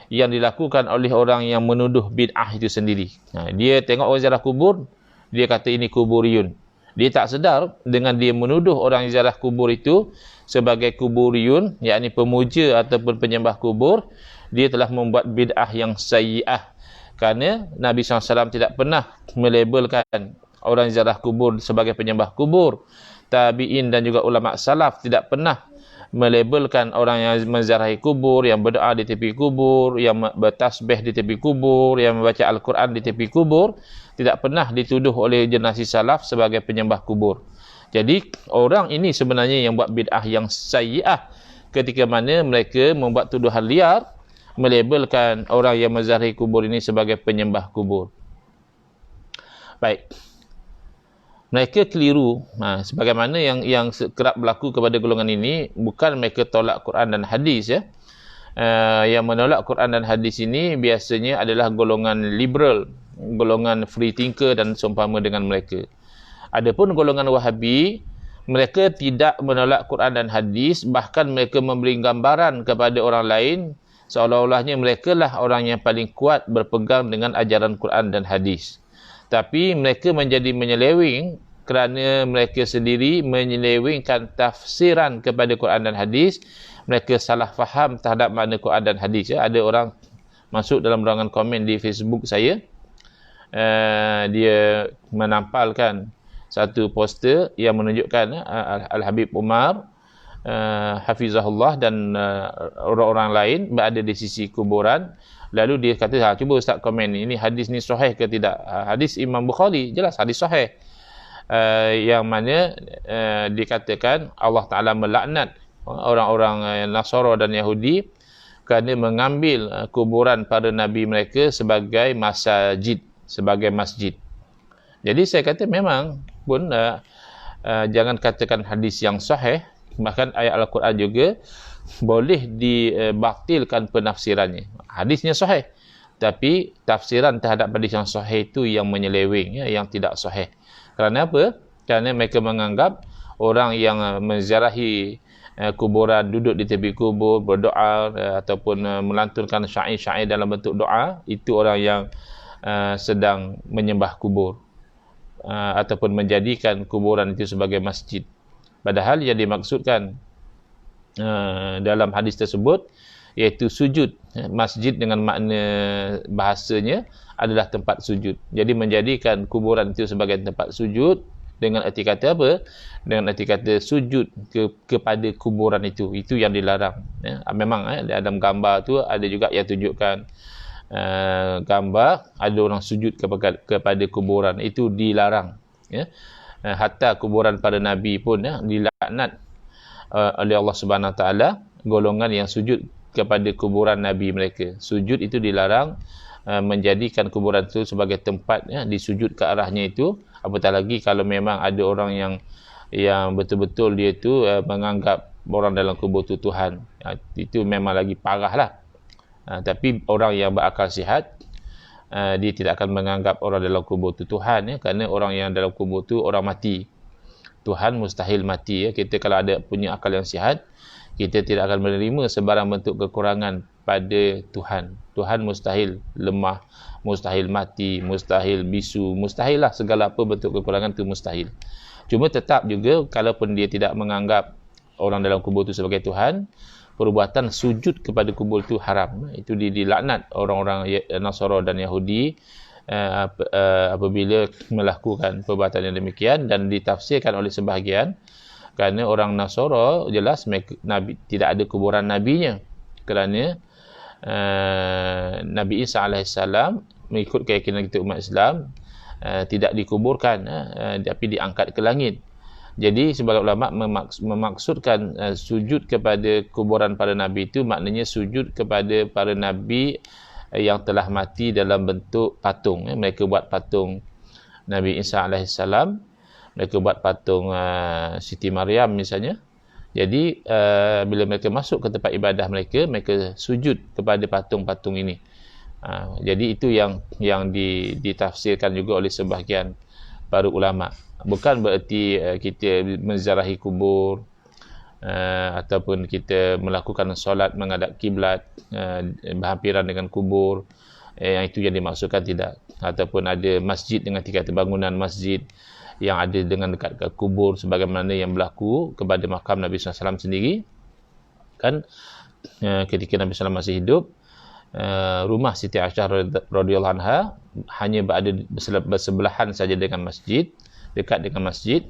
yang dilakukan oleh orang yang menuduh bid'ah itu sendiri. Dia tengok orang ziarah kubur, dia kata ini kuburiyun. Dia tak sedar dengan dia menuduh orang ziarah kubur itu sebagai kuburiyun, yakni pemuja ataupun penyembah kubur, dia telah membuat bid'ah yang sayyi'ah. Kerana Nabi SAW tidak pernah melabelkan orang ziarah kubur sebagai penyembah kubur. Tabi'in dan juga ulama salaf tidak pernah melabelkan orang yang menziarahi kubur, yang berdoa di tepi kubur, yang bertasbih di tepi kubur, yang membaca Al-Quran di tepi kubur, tidak pernah dituduh oleh generasi salaf sebagai penyembah kubur. Jadi orang ini sebenarnya yang buat bid'ah yang sayyi'ah ketika mana mereka membuat tuduhan liar, melabelkan orang yang menziarahi kubur ini sebagai penyembah kubur. Baik. Mereka keliru. Sebagaimana yang kerap berlaku kepada golongan ini, bukan mereka tolak Quran dan hadis, ya. Yang menolak Quran dan hadis ini biasanya adalah golongan liberal, golongan free thinker dan seumpama dengan mereka. Adapun golongan Wahabi, mereka tidak menolak Quran dan hadis, bahkan mereka memberi gambaran kepada orang lain seolah-olahnya mereka lah orang yang paling kuat berpegang dengan ajaran Quran dan hadis. Tapi mereka menjadi menyeleweng kerana mereka sendiri menyelewengkan tafsiran kepada Quran dan hadis. Mereka salah faham terhadap makna Quran dan hadis. Ada orang masuk dalam ruangan komen di Facebook saya, dia menampalkan satu poster yang menunjukkan Al-Habib Umar Hafizahullah dan orang-orang lain berada di sisi kuburan. Lalu dia kata, cuba Ustaz komen ini hadis ni sahih ke tidak. Hadis Imam Bukhari, jelas hadis sahih, yang mana dikatakan Allah Ta'ala melaknat orang-orang Nasara dan Yahudi kerana mengambil kuburan para nabi mereka sebagai masjid, sebagai masjid. Jadi saya kata memang pun jangan katakan hadis yang sahih, bahkan ayat Al-Quran juga boleh dibaktilkan penafsirannya. Hadisnya sahih, tapi tafsiran terhadap hadis yang sahih itu yang menyeleweng, yang tidak sahih. Kerana apa? Kerana mereka menganggap orang yang menziarahi kuburan, duduk di tepi kubur, berdoa ataupun melantunkan syair-syair dalam bentuk doa, itu orang yang sedang menyembah kubur ataupun menjadikan kuburan itu sebagai masjid. Padahal yang dimaksudkan dalam hadis tersebut iaitu sujud. Masjid dengan makna bahasanya adalah tempat sujud. Jadi menjadikan kuburan itu sebagai tempat sujud dengan erti kata apa? Dengan erti kata sujud kepada kuburan itu. Itu yang dilarang. Memang dalam gambar tu ada juga yang tunjukkan gambar ada orang sujud kepada kuburan. Itu dilarang. Hatta kuburan para nabi pun dilaknat oleh Allah Subhanahu Wa Taala golongan yang sujud kepada kuburan nabi mereka. Sujud itu dilarang, menjadikan kuburan itu sebagai tempat disujud ke arahnya itu Apatah lagi kalau memang ada orang yang betul-betul dia tu menganggap orang dalam kubur tu Tuhan. Itu memang lagi parah lah. Tapi orang yang berakal sihat, dia tidak akan menganggap orang dalam kubur tu Tuhan, ya, kerana orang yang dalam kubur tu orang mati. Tuhan mustahil mati, ya. Kita kalau ada punya akal yang sihat, kita tidak akan menerima sebarang bentuk kekurangan pada Tuhan. Tuhan mustahil lemah, mustahil mati, mustahil bisu, mustahil lah, segala apa bentuk kekurangan tu mustahil. Cuma tetap juga, kalaupun dia tidak menganggap orang dalam kubur tu sebagai Tuhan, perbuatan sujud kepada kubur tu haram. Itu dilaknat orang-orang Nasara dan Yahudi apabila melakukan perbuatan yang demikian, dan ditafsirkan oleh sebahagian kerana orang Nasara jelas Nabi, tidak ada kuburan nabinya, kerana Nabi Isa AS mengikut keyakinan kita umat Islam tidak dikuburkan, tapi diangkat ke langit. Jadi sebagai ulama memaksudkan sujud kepada kuburan para nabi itu maknanya sujud kepada para nabi yang telah mati dalam bentuk patung. Mereka buat patung Nabi Isa AS, mereka buat patung Siti Maryam misalnya. Jadi bila mereka masuk ke tempat ibadah mereka, mereka sujud kepada patung-patung ini. Jadi itu yang ditafsirkan juga oleh sebahagian para ulama. Bukan bererti kita menziarahi kubur ataupun kita melakukan solat menghadap kiblat, berhampiran dengan kubur, yang itu yang dimaksudkan, tidak. Ataupun ada masjid dengan tiga bangunan masjid yang ada dengan dekat kubur, sebagaimana yang berlaku kepada makam Nabi SAW sendiri. Kan ketika Nabi SAW masih hidup, rumah Siti Aisyah radhiyallahu anha hanya berada bersebelahan saja dengan masjid, dekat dengan masjid.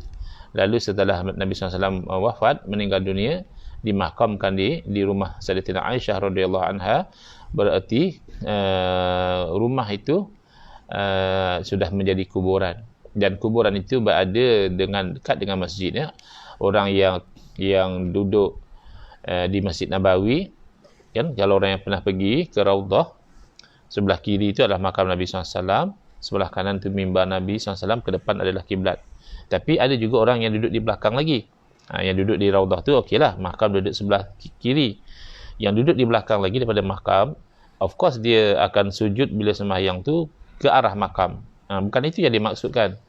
Lalu setelah Nabi SAW wafat, meninggal dunia, dimakamkan di rumah Sayyidatina Aisyah radhiyallahu anha. Berarti rumah itu sudah menjadi kuburan, dan kuburan itu berada dekat dengan masjid, ya. Orang yang duduk di Masjid Nabawi, kan, kalau orang yang pernah pergi ke Raudhah, sebelah kiri itu adalah makam Nabi SAW, sebelah kanan itu mimbar Nabi SAW, ke depan adalah kiblat. Tapi ada juga orang yang duduk di belakang lagi. Yang duduk di Raudhah tu okeylah, makam duduk sebelah kiri. Yang duduk di belakang lagi daripada makam, of course dia akan sujud bila sembahyang tu ke arah makam. Bukan itu yang dimaksudkan.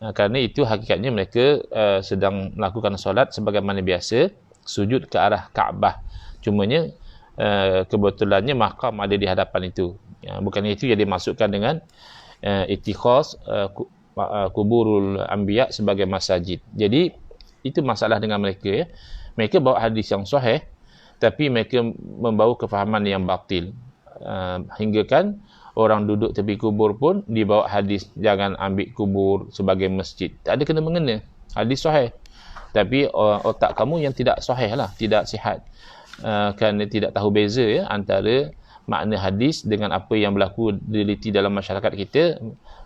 Kerana itu hakikatnya mereka sedang melakukan solat sebagaimana biasa, sujud ke arah Kaabah. Cumanya kebetulannya makam ada di hadapan itu. Bukan itu yang dimaksudkan dengan ittikhaz kuburul anbiya sebagai masjid. Jadi itu masalah dengan mereka, ya. Mereka bawa hadis yang sahih, tapi mereka membawa kefahaman yang batil. Hingga kan orang duduk tepi kubur pun dibawa hadis jangan ambil kubur sebagai masjid. Tak ada kena mengena. Hadis sahih, tapi otak kamu yang tidak sahih lah, tidak sihat. Kerana tidak tahu beza, ya, antara makna hadis dengan apa yang berlaku diliti dalam masyarakat kita.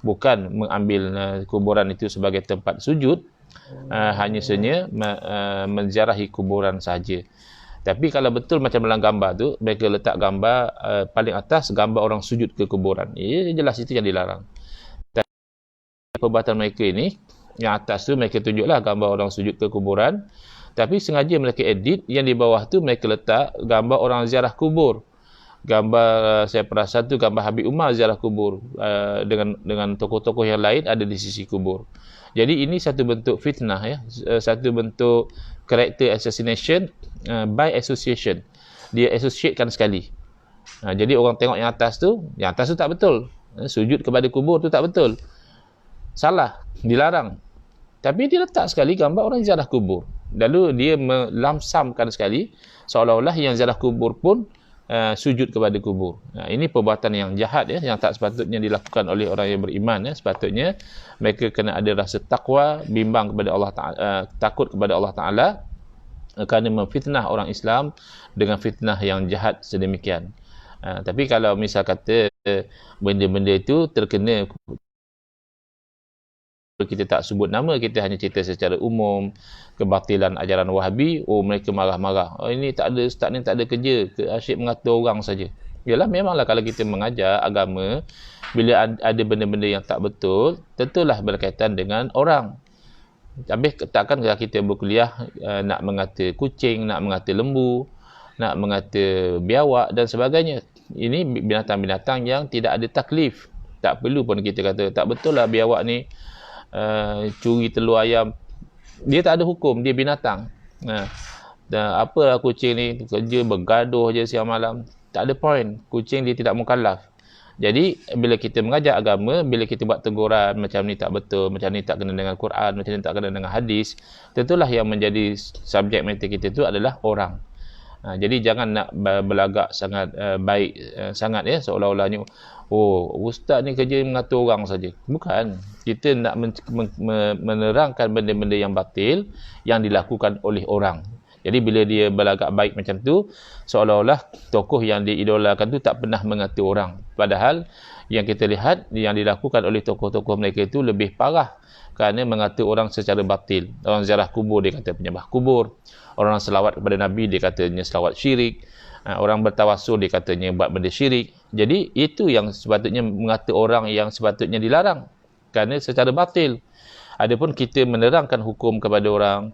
Bukan mengambil kuburan itu sebagai tempat sujud, hanya saja menziarahi kuburan saja. Tapi kalau betul macam dalam gambar tu, mereka letak gambar paling atas, gambar orang sujud ke kuburan, jelas itu yang dilarang. Dan perbuatan mereka ini, yang atas tu mereka tunjuklah gambar orang sujud ke kuburan, tapi sengaja mereka edit, yang di bawah tu mereka letak gambar orang ziarah kubur. Gambar, saya perasan tu gambar Habib Umar ziarah kubur, dengan tokoh-tokoh yang lain ada di sisi kubur. Jadi ini satu bentuk fitnah, ya, satu bentuk character assassination by association. Dia associatekan sekali. Jadi orang tengok yang atas tu tak betul. Sujud kepada kubur tu tak betul, salah, dilarang. Tapi dia letak sekali gambar orang ziarah kubur. Lalu dia melamsamkan sekali seolah-olah yang ziarah kubur pun sujud kepada kubur. Ini perbuatan yang jahat, ya, yang tak sepatutnya dilakukan oleh orang yang beriman, ya. Sepatutnya mereka kena ada rasa takwa, bimbang kepada Allah Ta'ala, takut kepada Allah Ta'ala, kerana memfitnah orang Islam dengan fitnah yang jahat sedemikian. Tapi kalau misal kata benda-benda itu terkena, kita tak sebut nama, kita hanya cerita secara umum kebatilan ajaran Wahabi, mereka marah-marah, ini tak ada, ustaz ni tak ada kerja, asyik mengata orang saja. Yalah, memanglah kalau kita mengajar agama, bila ada benda-benda yang tak betul, tentulah berkaitan dengan orang. Habis takkan kalau kita berkuliah nak mengata kucing, nak mengata lembu, nak mengata biawak dan sebagainya. Ini binatang-binatang yang tidak ada taklif. Tak perlu pun kita kata, tak betul lah biawak ni curi telur ayam. Dia tak ada hukum, dia binatang. Dan apalah kucing ni, kerja bergaduh je siang malam. Tak ada point. Kucing dia tidak mukallaf. Jadi, bila kita mengajar agama, bila kita buat teguran macam ni tak betul, macam ni tak kena dengan Quran, macam ni tak kena dengan hadis, tentulah yang menjadi subjek mata kita tu adalah orang. Jadi, jangan nak berlagak sangat baik sangat ya, seolah-olahnya, oh, ustaz ni kerja mengatur orang saja. Bukan. Kita nak menerangkan benda-benda yang batil yang dilakukan oleh orang. Jadi bila dia berlagak baik macam tu, seolah-olah tokoh yang diidolakan tu tak pernah mengatur orang. Padahal yang kita lihat yang dilakukan oleh tokoh-tokoh mereka itu lebih parah kerana mengatur orang secara batil. Orang ziarah kubur dia kata penyembah kubur. Orang selawat kepada Nabi dia katanya selawat syirik. Orang bertawassul dia katanya buat benda syirik. Jadi itu yang sepatutnya mengatur orang yang sepatutnya dilarang kerana secara batil. Adapun kita menerangkan hukum kepada orang,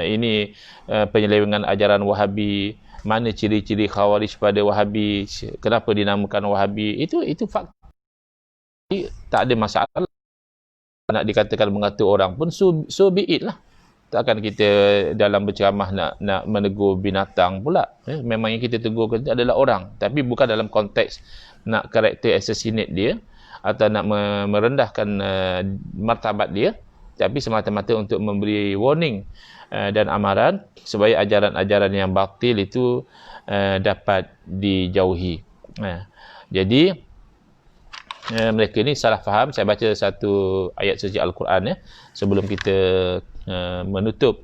ini penyelewengan ajaran Wahabi, mana ciri-ciri Khawarij pada Wahabi, kenapa dinamakan Wahabi, itu fakta. Tak ada masalah. Nak dikatakan mengatur orang pun so be it lah. Takkan kita dalam berceramah nak menegur binatang pula. Memang yang kita tegur adalah orang, tapi bukan dalam konteks nak character assassinate dia atau nak merendahkan martabat dia, tapi semata-mata untuk memberi warning dan amaran supaya ajaran-ajaran yang batil itu dapat dijauhi. Jadi mereka ni salah faham. Saya baca satu ayat suci Al-Quran sebelum kita menutup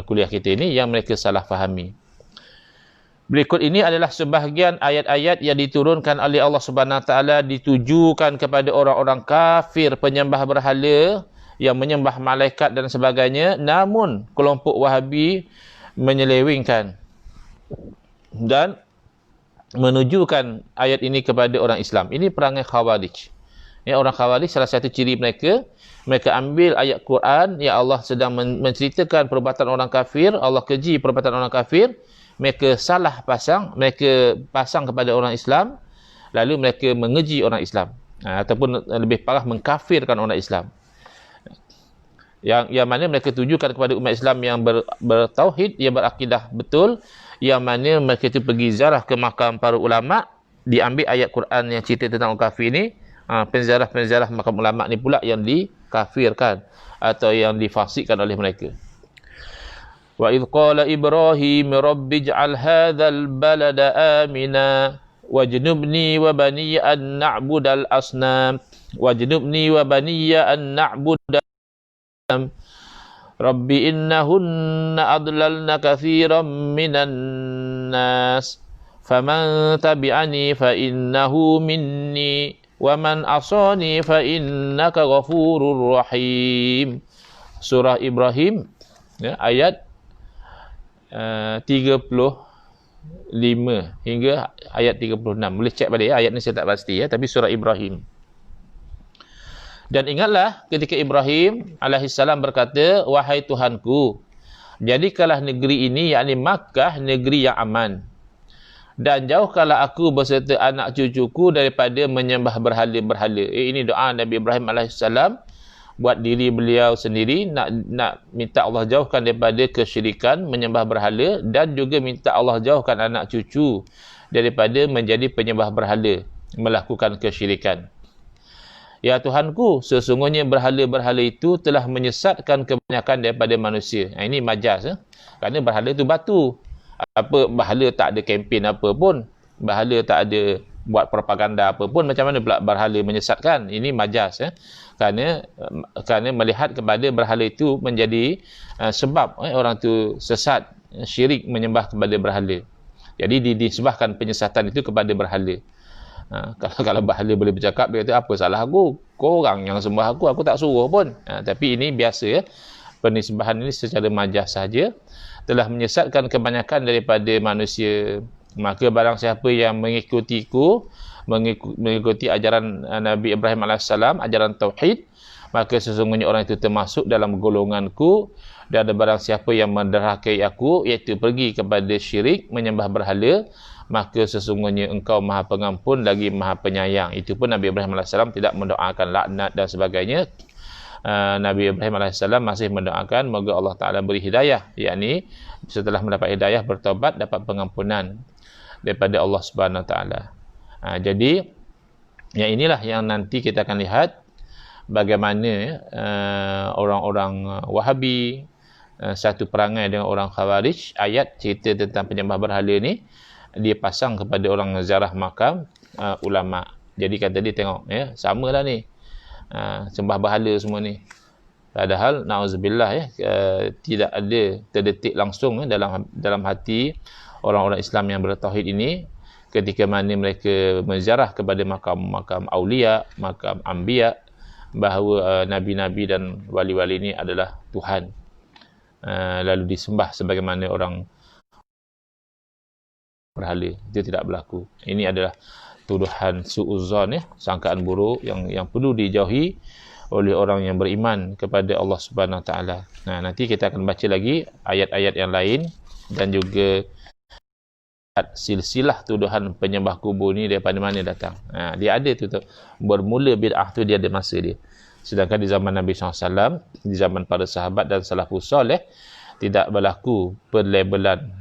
kuliah kita ini yang mereka salah fahami. Berikut ini adalah sebahagian ayat-ayat yang diturunkan oleh Allah Subhanahu Wa Taala ditujukan kepada orang-orang kafir penyembah berhala yang menyembah malaikat dan sebagainya, namun kelompok Wahabi menyelewengkan dan menujukan ayat ini kepada orang Islam. Ini perangai Khawarij. Ya, orang Khawarij salah satu ciri mereka ambil ayat Quran yang Allah sedang menceritakan perbuatan orang kafir, Allah keji perbuatan orang kafir, mereka salah pasang, mereka pasang kepada orang Islam, lalu mereka mengeji orang Islam, ataupun lebih parah mengkafirkan orang Islam. Yang mana mereka tujukan kepada umat Islam yang bertauhid, yang berakidah betul, yang mana mereka itu pergi ziarah ke makam para ulama, diambil ayat Quran yang cerita tentang orang kafir ni, penziarah-penziarah makam ulama ni pula yang dikafirkan atau yang difasikkan oleh mereka. Wa idh qala Ibrahim rabbij'al hadzal balada amina wajnubni wa baniya an na'budal asnam wajnubni wa baniya an na'budal Rabbi innahunna adlalna kathiran minan nas faman tabi'ani fa innahu minni wa man asani fa innaka ghafurur rahim. Surah Ibrahim ayat 35 hingga ayat 36. Boleh cek balik ayat ni saya tak pasti tapi surah Ibrahim. Dan ingatlah ketika Ibrahim alaihissalam berkata, wahai Tuhanku, jadikanlah negeri ini, yakni Makkah, negeri yang aman. Dan jauhkanlah aku beserta anak cucuku daripada menyembah berhala-berhala. Ini doa Nabi Ibrahim alaihissalam buat diri beliau sendiri, nak minta Allah jauhkan daripada kesyirikan, menyembah berhala, dan juga minta Allah jauhkan anak cucu daripada menjadi penyembah berhala, melakukan kesyirikan. Ya Tuhanku, sesungguhnya berhala-berhala itu telah menyesatkan kebanyakan daripada manusia. Ini majaz. Kerana berhala itu batu. Berhala tak ada kempen apa pun. Berhala tak ada buat propaganda apa pun. Macam mana pula berhala menyesatkan? Ini majaz. Kerana melihat kepada berhala itu menjadi sebab orang itu sesat, syirik menyembah kepada berhala. Jadi disebabkan penyesatan itu kepada berhala. Kalau berhala boleh bercakap, dia kata apa salah aku, korang yang sembah aku tak suruh pun. Tapi ini biasa penisbahan ini secara majaz saja telah menyesatkan kebanyakan daripada manusia. Maka barang siapa yang mengikutiku, mengikuti ajaran Nabi Ibrahim AS, ajaran Tauhid, maka sesungguhnya orang itu termasuk dalam golonganku. Dan ada barang siapa yang menderhakai aku, iaitu pergi kepada syirik, menyembah berhala, maka sesungguhnya engkau maha pengampun lagi maha penyayang. Itu pun Nabi Ibrahim AS tidak mendoakan laknat dan sebagainya. Nabi Ibrahim AS masih mendoakan moga Allah Ta'ala beri hidayah, yakni setelah mendapat hidayah bertaubat dapat pengampunan daripada Allah Subhanahu Wa Ta'ala. Jadi yang inilah yang nanti kita akan lihat bagaimana orang-orang Wahabi satu perangai dengan orang Khawarij. Ayat cerita tentang penyembah berhala ni dia pasang kepada orang ziarah makam ulama. Jadi kata dia, tengok ya, samalah ni, sembah berhala semua ni. Padahal na'udzubillah tidak ada terdetik langsung dalam hati orang-orang Islam yang bertauhid ini ketika mana mereka menziarah kepada makam-makam aulia, makam anbiya, bahawa nabi-nabi dan wali-wali ini adalah Tuhan, lalu disembah sebagaimana orang berhala. Itu tidak berlaku. Ini adalah tuduhan su'uzzon, sangkaan buruk yang perlu dijauhi oleh orang yang beriman kepada Allah Subhanahu Wa Taala. Nanti kita akan baca lagi ayat-ayat yang lain dan juga silsilah tuduhan penyembah kubur ni daripada mana datang. Dia ada tu, bermula bid'ah tu dia ada masa dia. Sedangkan di zaman Nabi SAW, di zaman para sahabat dan salafus soleh, tidak berlaku perlabelan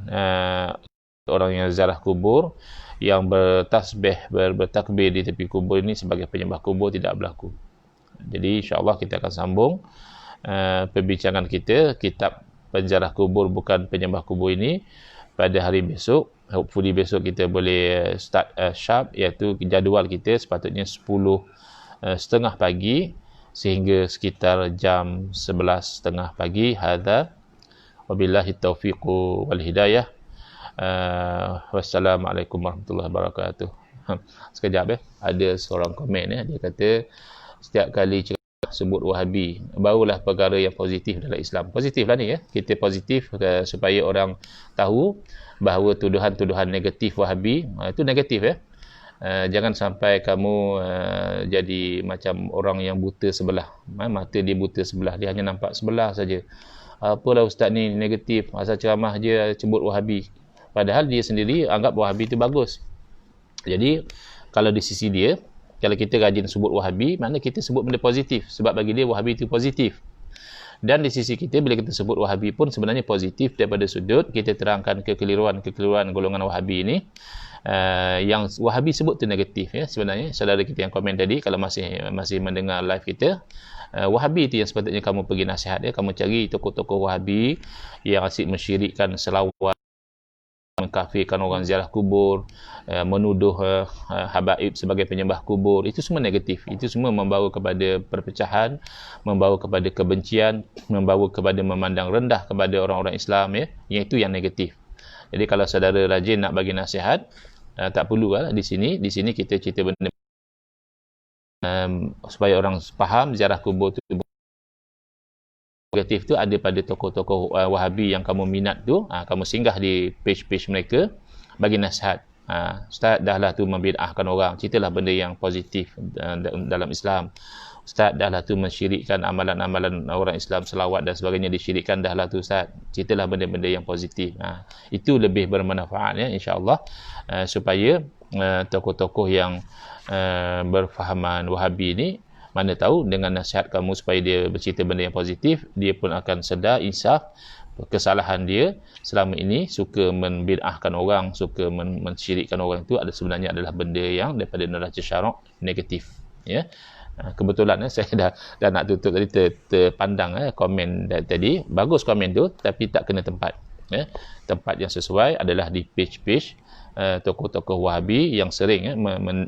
orang yang ziarah kubur, yang bertasbih, bertakbir di tepi kubur ini sebagai penyembah kubur, tidak berlaku. Jadi insya-Allah kita akan sambung perbincangan kita, kitab penziarah kubur bukan penyembah kubur ini, pada hari besok. Hopefully besok kita boleh start sharp, iaitu jadual kita sepatutnya 10.30 pagi sehingga sekitar jam 11.30 pagi. Hadza wabillahi taufiq wal hidayah. Wassalamualaikum warahmatullahi wabarakatuh. Sekejap ada seorang komen dia kata setiap kali sebut Wahabi barulah perkara yang positif dalam Islam. Positif lah ni kita positif supaya orang tahu bahawa tuduhan-tuduhan negatif Wahabi itu negatif jangan sampai kamu jadi macam orang yang buta sebelah. Mata dia buta sebelah, dia hanya nampak sebelah saja. Apalah ustaz ni negatif, asal ceramah je sebut Wahabi. Padahal dia sendiri anggap Wahabi itu bagus. Jadi kalau di sisi dia, kalau kita rajin sebut Wahabi, maknanya kita sebut benda positif, sebab bagi dia Wahabi itu positif. Dan di sisi kita, bila kita sebut Wahabi pun sebenarnya positif daripada sudut kita terangkan kekeliruan golongan Wahabi ini. Yang Wahabi sebut itu negatif sebenarnya. Saudara kita yang komen tadi, kalau masih mendengar live kita, Wahabi itu yang sepatutnya kamu pergi nasihat kamu cari tokoh-tokoh Wahabi yang asyik mensyirikkan selawat, mengkafirkan orang ziarah kubur, menuduh habaib sebagai penyembah kubur. Itu semua negatif. Itu semua membawa kepada perpecahan, membawa kepada kebencian, membawa kepada memandang rendah kepada orang-orang Islam yang itu yang negatif. Jadi kalau saudara rajin nak bagi nasihat, tak perlu di sini. Di sini kita cerita benda supaya orang faham ziarah kubur tu negatif tu ada pada tokoh-tokoh Wahabi yang kamu minat tu. Kamu singgah di page-page mereka, bagi nasihat. Ustaz dahlah tu membid'ahkan orang, ceritalah benda yang positif dalam Islam. Ustaz dahlah tu mensyirikkan amalan-amalan orang Islam, selawat dan sebagainya disyirikkan, dahlah tu Ustaz, ceritalah benda-benda yang positif. Itu lebih bermanfaat insya-Allah, supaya tokoh-tokoh yang berfahaman Wahabi ni, mana tahu dengan nasihat kamu supaya dia bercerita benda yang positif, dia pun akan sedar, insaf kesalahan dia selama ini, suka membid'ahkan orang, suka mensyirikkan orang, itu sebenarnya adalah benda yang daripada neraca syarak negatif. Kebetulan saya dah nak tutup tadi, terpandang komen tadi, bagus komen tu, tapi tak kena tempat. Tempat yang sesuai adalah di page-page tokoh-tokoh Wahabi yang sering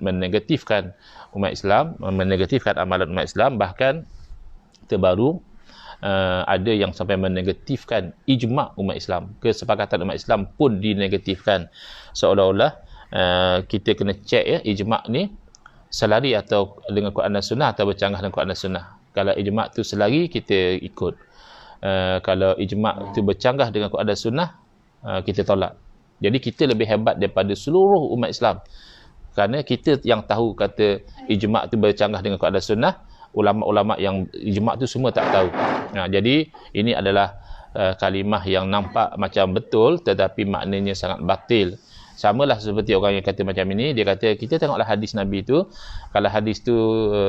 menegatifkan umat Islam, menegatifkan amalan umat Islam. Bahkan terbaru ada yang sampai menegatifkan ijma' umat Islam, kesepakatan umat Islam pun dinegatifkan, seolah-olah kita kena cek ijma' ni selari atau dengan Quran dan Sunnah atau bercanggah dengan Quran dan Sunnah. Kalau ijma' tu selari, kita ikut. Kalau ijma' tu bercanggah dengan Quran dan Sunnah, kita tolak. Jadi kita lebih hebat daripada seluruh umat Islam. Kerana kita yang tahu kata ijma' tu bercanggah dengan Quran dan Sunnah, ulama-ulama yang ijma' tu semua tak tahu. Jadi ini adalah kalimah yang nampak macam betul tetapi maknanya sangat batil. Samalah seperti orang yang kata macam ini, dia kata kita tengoklah hadis Nabi tu, kalau hadis tu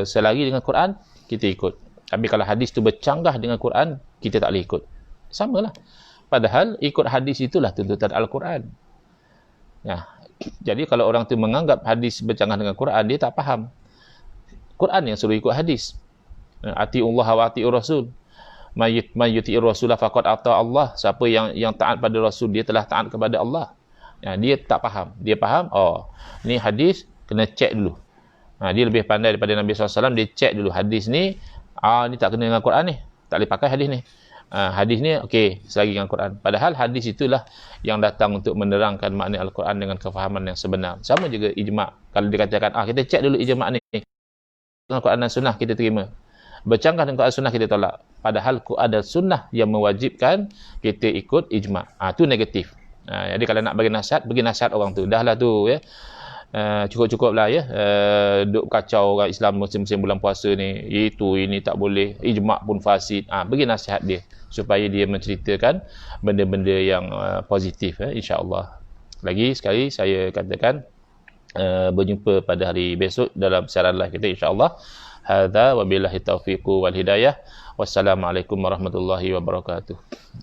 selari dengan Quran, kita ikut. Tapi kalau hadis tu bercanggah dengan Quran, kita tak boleh ikut. Samalah. Padahal ikut hadis itulah tuntutan Al-Quran. Jadi kalau orang tu menganggap hadis bercanggah dengan Quran, dia tak faham. Quran yang suruh ikut hadis. Atiullah wa atiur rasul. Man yuti'ir rasulah faqad ata Allah. Siapa yang taat pada Rasul, dia telah taat kepada Allah. Dia tak faham. Dia faham, ni hadis kena cek dulu. Dia lebih pandai daripada Nabi SAW. Dia cek dulu hadis ni, ni tak kena dengan Quran ni, tak boleh pakai hadis ni. Hadis ni okey, selagi dengan Quran. Padahal hadis itulah yang datang untuk menerangkan makna Al-Quran dengan kefahaman yang sebenar. Sama juga ijma'. Kalau dikatakan, kita cek dulu ijma' ni, dengan Quran dan Sunnah kita terima. Bercanggah dengan Quran dan Sunnah kita tolak. Padahal Quran dan Sunnah yang mewajibkan kita ikut ijma'. Tu negatif. Jadi kalau nak bagi nasihat orang tu. Dah lah tu, ya. Cukup-cukup lah, ya. Duk kacau orang Islam musim-musim bulan puasa ni. Ini tak boleh. Ijma' pun fasid. Bagi nasihat dia, supaya dia menceritakan benda-benda yang positif, insya-Allah. Lagi sekali saya katakan, berjumpa pada hari besok dalam siaran live kita, insya-Allah. Hadza wabillahi taufiqu wal hidayah. Wassalamualaikum warahmatullahi wabarakatuh.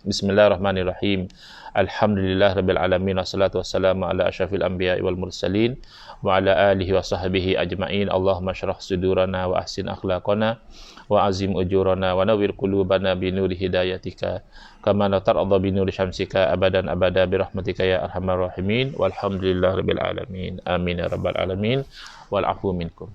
Bismillahirrahmanirrahim. Alhamdulillah rabbil alamin, wassalatu wassalamu ala asyrafil anbiya'i wal mursalin wa ala alihi wa sahbihi ajma'in. Allahumma syrah sudurana wa ahsin akhlaqana wa azim ujurana wa nawwir qulubana bi nuri hidayatika kama la tarda bi nuri syamsika abadan abada bi rahmatika ya arhamar rahimin. Walhamdulillah rabbil alamin. Amin ya rabbal alamin. Wal afu minkum.